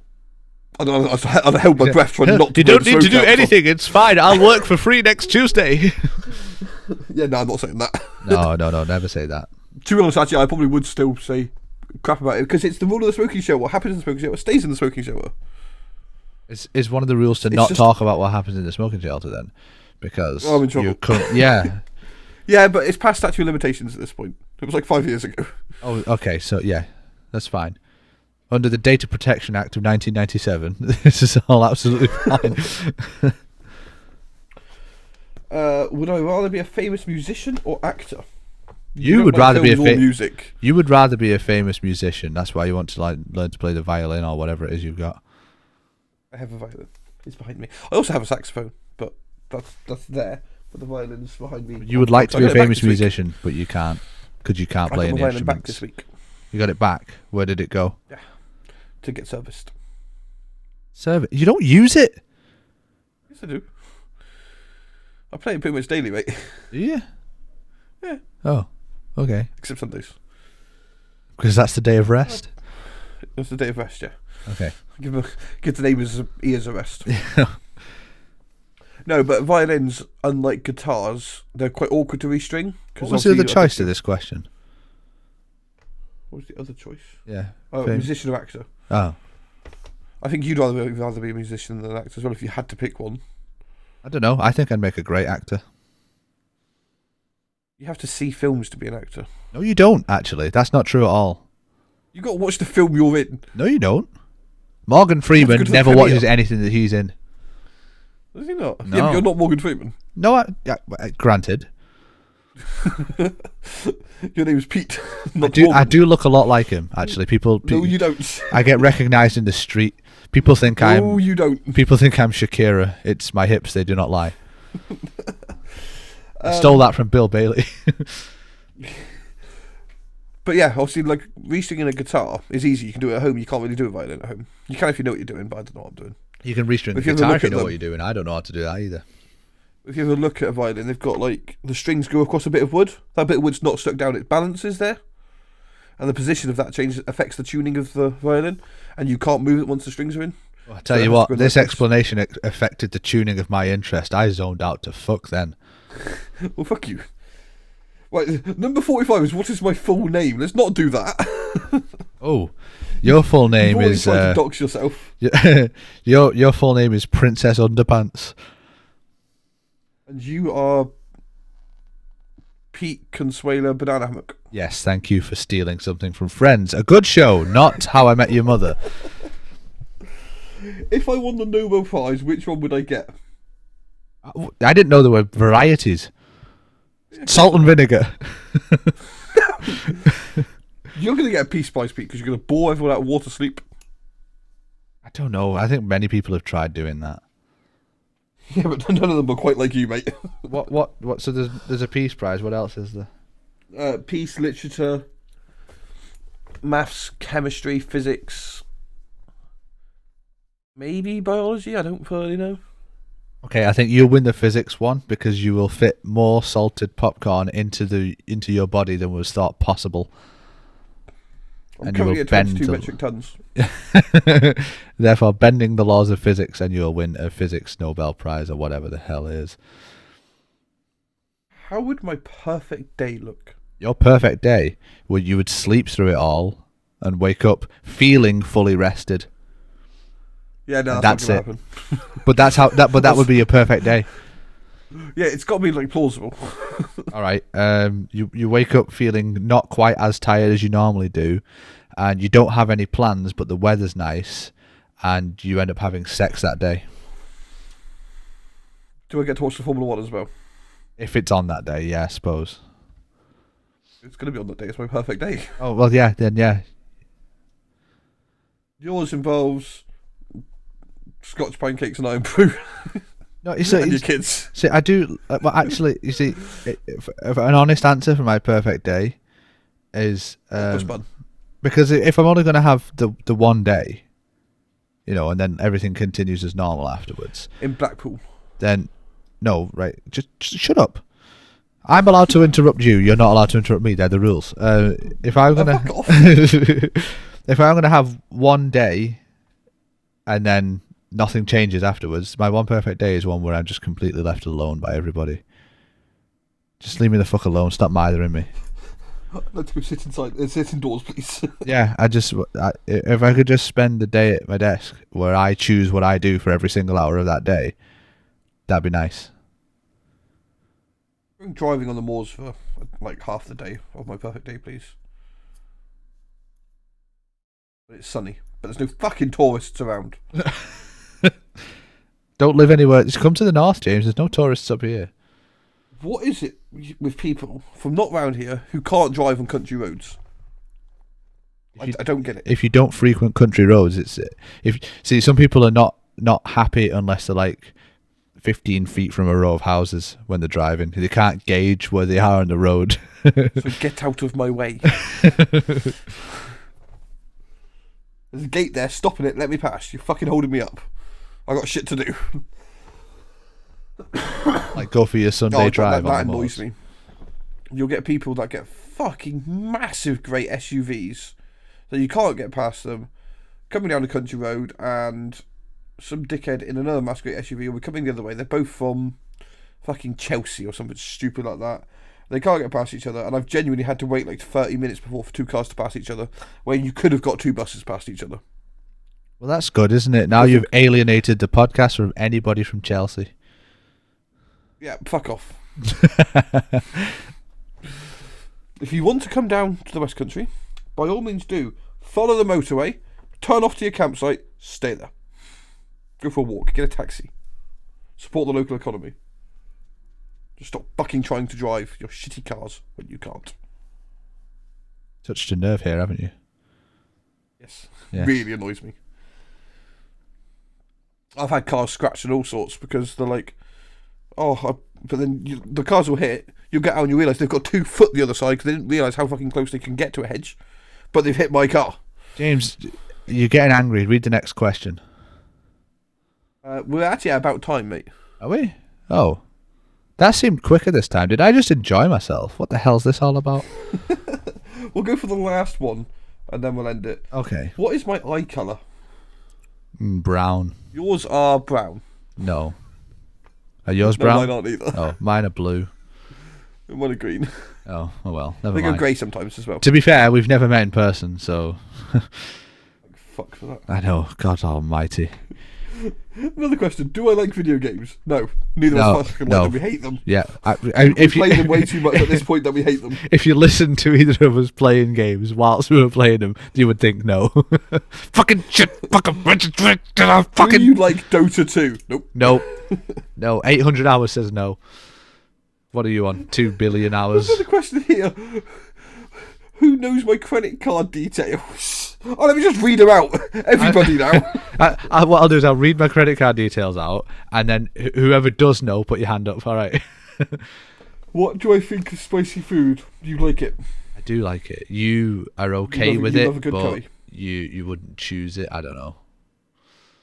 [SPEAKER 2] I held my breath trying not to.
[SPEAKER 1] You don't need to do anything. It's fine. I'll work for free next Tuesday.
[SPEAKER 2] Yeah, no, I'm not saying that.
[SPEAKER 1] No, never say that.
[SPEAKER 2] To be honest, actually, I probably would still say crap about it because it's the rule of the smoking show. What happens in the smoking show stays in the smoking show.
[SPEAKER 1] It's one of the rules to not talk about what happens in the smoking shelter then, because
[SPEAKER 2] I'm in trouble.
[SPEAKER 1] Yeah,
[SPEAKER 2] but it's past statute of limitations at this point. It was like 5 years ago.
[SPEAKER 1] Oh, okay, so yeah, that's fine. Under the Data Protection Act of 1997, this is all absolutely fine.
[SPEAKER 2] Would I rather be a famous musician or actor?
[SPEAKER 1] You would rather be
[SPEAKER 2] music.
[SPEAKER 1] You would rather be a famous musician. That's why you want to learn to play the violin or whatever it is you've got.
[SPEAKER 2] I have a violin. It's behind me. I also have a saxophone, but that's there. But the violin's behind me.
[SPEAKER 1] You would like to be a famous musician, but you can't because you can't play any instruments.
[SPEAKER 2] Back this week.
[SPEAKER 1] You got it back. Where did it go?
[SPEAKER 2] Yeah, to get serviced.
[SPEAKER 1] Service? You don't use it?
[SPEAKER 2] Yes, I do. I play it pretty much daily, mate.
[SPEAKER 1] Do you?
[SPEAKER 2] Yeah.
[SPEAKER 1] Oh, okay.
[SPEAKER 2] Except Sundays.
[SPEAKER 1] Because that's the day of rest?
[SPEAKER 2] That's the day of rest, yeah.
[SPEAKER 1] Okay.
[SPEAKER 2] Give the neighbours' ears a rest. No, but violins, unlike guitars, they're quite awkward to restring.
[SPEAKER 1] What was the other choice to this question?
[SPEAKER 2] What was the other choice?
[SPEAKER 1] Yeah.
[SPEAKER 2] Oh, musician or actor.
[SPEAKER 1] Oh.
[SPEAKER 2] I think you'd rather be a musician than an actor as well if you had to pick one.
[SPEAKER 1] I don't know. I think I'd make a great actor.
[SPEAKER 2] You have to see films to be an actor.
[SPEAKER 1] No, you don't, actually. That's not true at all.
[SPEAKER 2] You got to watch the film you're in.
[SPEAKER 1] No, you don't. Morgan Freeman never watches anything that he's in.
[SPEAKER 2] Does he not?
[SPEAKER 1] No.
[SPEAKER 2] Yeah, but you're not Morgan Freeman.
[SPEAKER 1] No, granted.
[SPEAKER 2] Your name's Pete.
[SPEAKER 1] I do look a lot like him, actually.
[SPEAKER 2] No, you don't.
[SPEAKER 1] I get recognised in the street. People think
[SPEAKER 2] No, you don't.
[SPEAKER 1] People think I'm Shakira. It's my hips, they do not lie. I stole that from Bill Bailey.
[SPEAKER 2] But yeah, obviously, like, restringing a guitar is easy. You can do it at home. You can't really do a violin at home. You can if you know what you're doing, but I don't know what I'm doing.
[SPEAKER 1] You can restring the guitar if you know what you're doing. I don't know how to do that either.
[SPEAKER 2] If you ever look at a violin, they've got, like, the strings go across a bit of wood. That bit of wood's not stuck down. It balances there. And the position of that change affects the tuning of the violin. And you can't move it once the strings are in.
[SPEAKER 1] Well, I tell you what, this explanation affected the tuning of my interest. I zoned out to fuck then.
[SPEAKER 2] Well, fuck you. Right, number 45 is what is my full name? Let's not do that.
[SPEAKER 1] Oh, your full name is...
[SPEAKER 2] You've already tried to dox yourself.
[SPEAKER 1] Your full name is Princess Underpants.
[SPEAKER 2] And you are Pete Consuela Banana Hammock.
[SPEAKER 1] Yes, thank you for stealing something from Friends. A good show, not How I Met Your Mother.
[SPEAKER 2] If I won the Nobel Prize, which one would I get?
[SPEAKER 1] I didn't know there were varieties. Salt and vinegar.
[SPEAKER 2] You're going to get a Peace Prize, Pete, because you're going to bore everyone out of water sleep.
[SPEAKER 1] I don't know. I think many people have tried doing that.
[SPEAKER 2] Yeah, but none of them are quite like you, mate.
[SPEAKER 1] What? So there's a Peace Prize. What else is there?
[SPEAKER 2] Peace, literature, maths, chemistry, physics, maybe biology. I don't really know.
[SPEAKER 1] Okay, I think you'll win the physics one because you will fit more salted popcorn into your body than was thought possible.
[SPEAKER 2] I'm currently at 22 metric tons.
[SPEAKER 1] Therefore, bending the laws of physics, and you'll win a physics Nobel Prize or whatever the hell it is.
[SPEAKER 2] How would my perfect day look?
[SPEAKER 1] Your perfect day, where you would sleep through it all and wake up feeling fully rested.
[SPEAKER 2] Yeah, no,
[SPEAKER 1] that's it.
[SPEAKER 2] Happen.
[SPEAKER 1] But that would be a perfect day.
[SPEAKER 2] Yeah, it's got to be like plausible.
[SPEAKER 1] All right. You wake up feeling not quite as tired as you normally do, and you don't have any plans, but the weather's nice, and you end up having sex that day.
[SPEAKER 2] Do I get to watch the Formula 1 as well?
[SPEAKER 1] If it's on that day, yeah, I suppose.
[SPEAKER 2] It's going to be on that day. It's my perfect day.
[SPEAKER 1] Oh well, yeah. Then yeah.
[SPEAKER 2] Yours involves Scotch pancakes and iron brew.
[SPEAKER 1] No, you see,
[SPEAKER 2] and your kids.
[SPEAKER 1] See, I do. Well, actually, you see, if an honest answer for my perfect day is because if I'm only going to have the one day, and then everything continues as normal afterwards.
[SPEAKER 2] In Blackpool.
[SPEAKER 1] Then, no, right? Just shut up. I'm allowed to interrupt you. You're not allowed to interrupt me. They're the rules. If I'm gonna,
[SPEAKER 2] fuck off.
[SPEAKER 1] if I'm gonna have one day, and then nothing changes afterwards, my one perfect day is one where I'm just completely left alone by everybody. Just leave me the fuck alone. Stop mithering me.
[SPEAKER 2] I'd like to go sit indoors, please.
[SPEAKER 1] Yeah, if I could just spend the day at my desk where I choose what I do for every single hour of that day, that'd be nice.
[SPEAKER 2] I'm driving on the moors for like half the day of my perfect day, please. But it's sunny, but there's no fucking tourists around.
[SPEAKER 1] Don't live anywhere. Just come to the north, James. There's no tourists up here.
[SPEAKER 2] What is it with people from not round here who can't drive on country roads? I don't get it.
[SPEAKER 1] If you don't frequent country roads, some people are not happy unless they're like 15 feet from a row of houses when they're driving. They can't gauge where they are on the road.
[SPEAKER 2] So get out of my way. There's a gate there, stopping it, let me pass. You're fucking holding me up. I got shit to do.
[SPEAKER 1] Like go for your Sunday drive.
[SPEAKER 2] That annoys me. You'll get people that get fucking massive great SUVs so you can't get past them, coming down the country road, and some dickhead in another massive great SUV will be coming the other way. They're both from fucking Chelsea or something stupid like that. They can't get past each other, and I've genuinely had to wait like 30 minutes before for two cars to pass each other, where you could have got two buses past each other.
[SPEAKER 1] Well, that's good, isn't it? Now you've alienated the podcast from anybody from Chelsea.
[SPEAKER 2] Yeah, fuck off. If you want to come down to the West Country, by all means do. Follow the motorway, turn off to your campsite, stay there. Go for a walk, get a taxi. Support the local economy. Just stop fucking trying to drive your shitty cars when you can't.
[SPEAKER 1] Touched a nerve here, haven't you?
[SPEAKER 2] Yes.
[SPEAKER 1] Yeah.
[SPEAKER 2] Really annoys me. I've had cars scratched and all sorts because they're like, but then the cars will hit, you'll get out and you realise they've got 2 foot the other side because they didn't realise how fucking close they can get to a hedge, but they've hit my car.
[SPEAKER 1] James, you're getting angry. Read the next question.
[SPEAKER 2] We're actually at about time, mate.
[SPEAKER 1] Are we? Oh. That seemed quicker this time. Did I just enjoy myself? What the hell's this all about?
[SPEAKER 2] We'll go for the last one and then we'll end it.
[SPEAKER 1] Okay.
[SPEAKER 2] What is my eye colour?
[SPEAKER 1] Brown.
[SPEAKER 2] Yours are brown.
[SPEAKER 1] No. Are yours brown?
[SPEAKER 2] No, mine aren't either.
[SPEAKER 1] Oh, mine are blue.
[SPEAKER 2] Mine are green.
[SPEAKER 1] Oh well, never
[SPEAKER 2] They
[SPEAKER 1] mind.
[SPEAKER 2] go grey sometimes as well.
[SPEAKER 1] To be fair, we've never met in person, so...
[SPEAKER 2] Fuck for that.
[SPEAKER 1] I know, God almighty.
[SPEAKER 2] Another question, do I like video games? No. Neither of us fucking like them, we hate them.
[SPEAKER 1] Yeah.
[SPEAKER 2] If you play them way too much at this point that we hate them.
[SPEAKER 1] If you listen to either of us playing games whilst we were playing them, you would think no. Fucking shit, fucking...
[SPEAKER 2] Do you like Dota 2? Nope.
[SPEAKER 1] Nope. No, 800 hours says no. What are you on? 2 billion hours?
[SPEAKER 2] There's another question here. Who knows my credit card details? Oh, let me just read them out. Everybody now.
[SPEAKER 1] What I'll do is I'll read my credit card details out, and then whoever does know, put your hand up. All right.
[SPEAKER 2] What do I think of spicy food? Do you like it?
[SPEAKER 1] I do like it. You are okay with
[SPEAKER 2] you
[SPEAKER 1] it,
[SPEAKER 2] love a good
[SPEAKER 1] but
[SPEAKER 2] curry.
[SPEAKER 1] you wouldn't choose it. I don't know.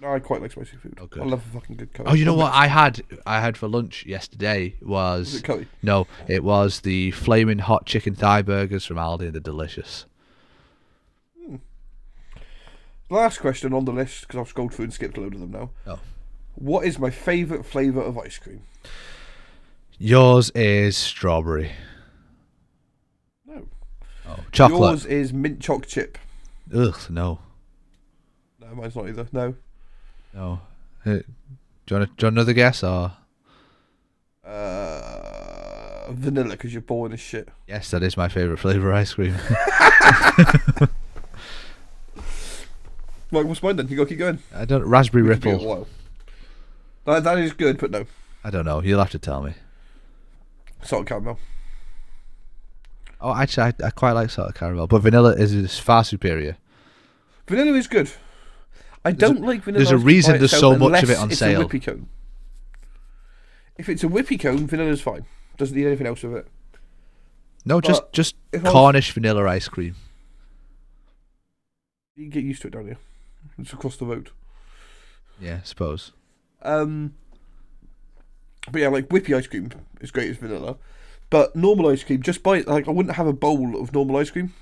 [SPEAKER 2] No, I quite like spicy food.
[SPEAKER 1] Oh, good.
[SPEAKER 2] I love a fucking good curry.
[SPEAKER 1] Oh, you know what I had for lunch yesterday was
[SPEAKER 2] it curry?
[SPEAKER 1] No, it was the flaming hot chicken thigh burgers from Aldi. They're delicious.
[SPEAKER 2] Last question on the list, because I've scrolled through and skipped a load of them now.
[SPEAKER 1] Oh.
[SPEAKER 2] What is my favourite flavour of ice cream?
[SPEAKER 1] Yours is strawberry.
[SPEAKER 2] No.
[SPEAKER 1] Oh, chocolate.
[SPEAKER 2] Yours is mint choc chip.
[SPEAKER 1] Ugh, no.
[SPEAKER 2] No, mine's not either. No.
[SPEAKER 1] No. Do you want another guess or?
[SPEAKER 2] Vanilla, because you're boring as shit.
[SPEAKER 1] Yes, that is my favourite flavour ice cream.
[SPEAKER 2] Right, what's mine then? You got to keep going.
[SPEAKER 1] I don't. Raspberry Ripple.
[SPEAKER 2] That is good, but no.
[SPEAKER 1] I don't know. You'll have to tell me.
[SPEAKER 2] Salt caramel.
[SPEAKER 1] Oh, actually, I quite like salted caramel, but vanilla is far superior.
[SPEAKER 2] Vanilla is good. I don't like vanilla.
[SPEAKER 1] There's a
[SPEAKER 2] ice cream
[SPEAKER 1] reason
[SPEAKER 2] by
[SPEAKER 1] there's
[SPEAKER 2] itself
[SPEAKER 1] so much of
[SPEAKER 2] unless
[SPEAKER 1] it on
[SPEAKER 2] it's
[SPEAKER 1] sale.
[SPEAKER 2] A whippy cone. If it's a whippy cone, vanilla's fine. Doesn't need anything else with it.
[SPEAKER 1] No,
[SPEAKER 2] But
[SPEAKER 1] just
[SPEAKER 2] if I was-
[SPEAKER 1] Cornish vanilla ice cream.
[SPEAKER 2] You can get used to it, don't you? It's across the road.
[SPEAKER 1] Yeah, I suppose.
[SPEAKER 2] But yeah, like whippy ice cream is great as vanilla. But normal ice cream, just buy it. Like I wouldn't have a bowl of normal ice cream,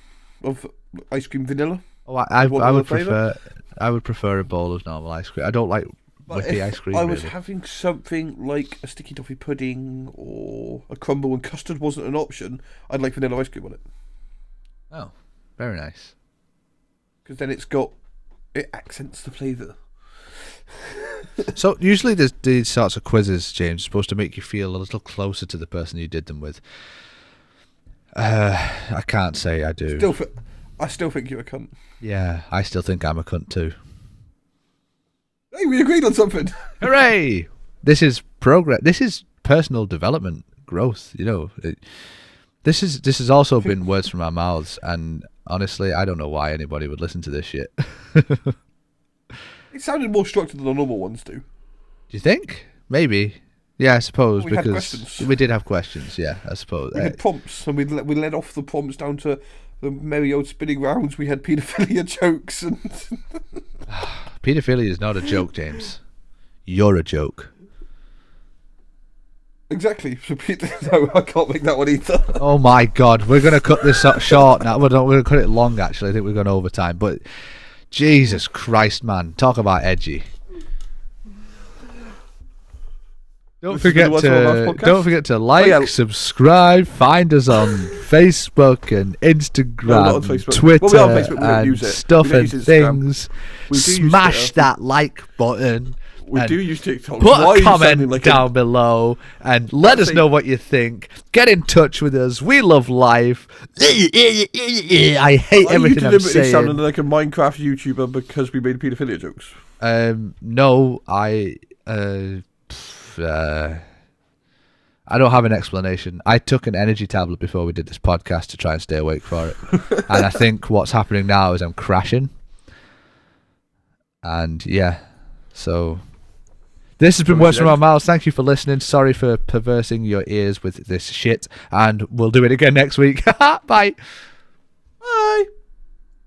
[SPEAKER 2] vanilla.
[SPEAKER 1] Oh, I would
[SPEAKER 2] flavour?
[SPEAKER 1] prefer a bowl of normal ice cream. I don't like
[SPEAKER 2] But
[SPEAKER 1] whippy
[SPEAKER 2] if
[SPEAKER 1] ice cream.
[SPEAKER 2] I was
[SPEAKER 1] really.
[SPEAKER 2] having something like a sticky toffee pudding or a crumble and custard wasn't an option, I'd like vanilla ice cream on it.
[SPEAKER 1] Oh, very nice.
[SPEAKER 2] Because then it accents the flavour.
[SPEAKER 1] So usually there's these sorts of quizzes, James, supposed to make you feel a little closer to the person you did them with. I can't say I do.
[SPEAKER 2] I still think you're a cunt.
[SPEAKER 1] Yeah, I still think I'm a cunt too.
[SPEAKER 2] Hey, we agreed on something.
[SPEAKER 1] Hooray! This is progress. This is personal development, growth. You know, this has also been words from our mouths, and honestly, I don't know why anybody would listen to this shit.
[SPEAKER 2] It sounded more structured than the normal ones do.
[SPEAKER 1] Do you think? Maybe. Yeah, I suppose
[SPEAKER 2] We had
[SPEAKER 1] because
[SPEAKER 2] questions.
[SPEAKER 1] we did have questions. Yeah, I suppose.
[SPEAKER 2] We had prompts, and we led off the prompts down to the merry old spinning rounds. We had paedophilia jokes, and
[SPEAKER 1] Paedophilia is not a joke, James. You're a joke.
[SPEAKER 2] exactly. So no, I can't make that one either.
[SPEAKER 1] Oh my God, we're gonna cut this short now. We're gonna cut it long. Actually, I think we're going over time. But Jesus Christ, man, talk about edgy. Don't forget to like, subscribe, find us on Facebook and Instagram,
[SPEAKER 2] No, not on Facebook.
[SPEAKER 1] Twitter,
[SPEAKER 2] Well, we are on Facebook, we don't
[SPEAKER 1] and
[SPEAKER 2] use it.
[SPEAKER 1] stuff
[SPEAKER 2] We don't
[SPEAKER 1] and
[SPEAKER 2] use Instagram.
[SPEAKER 1] things.
[SPEAKER 2] We do use
[SPEAKER 1] Smash
[SPEAKER 2] Twitter.
[SPEAKER 1] that like button.
[SPEAKER 2] We
[SPEAKER 1] and
[SPEAKER 2] do use TikTok.
[SPEAKER 1] Put
[SPEAKER 2] Why are
[SPEAKER 1] a
[SPEAKER 2] you
[SPEAKER 1] comment
[SPEAKER 2] sounding like
[SPEAKER 1] down below and let us
[SPEAKER 2] See-
[SPEAKER 1] know what you think. Get in touch with us. We love life. I hate
[SPEAKER 2] Are you
[SPEAKER 1] everything I'm
[SPEAKER 2] deliberately sounding
[SPEAKER 1] saying.
[SPEAKER 2] like a Minecraft YouTuber because we made paedophilia jokes?
[SPEAKER 1] No, I don't have an explanation. I took an energy tablet before we did this podcast to try and stay awake for it. And I think what's happening now is I'm crashing. And yeah, so this has been Words from Our Mouths. Thank you for listening. Sorry for perversing your ears with this shit. And we'll do it again next week. Bye.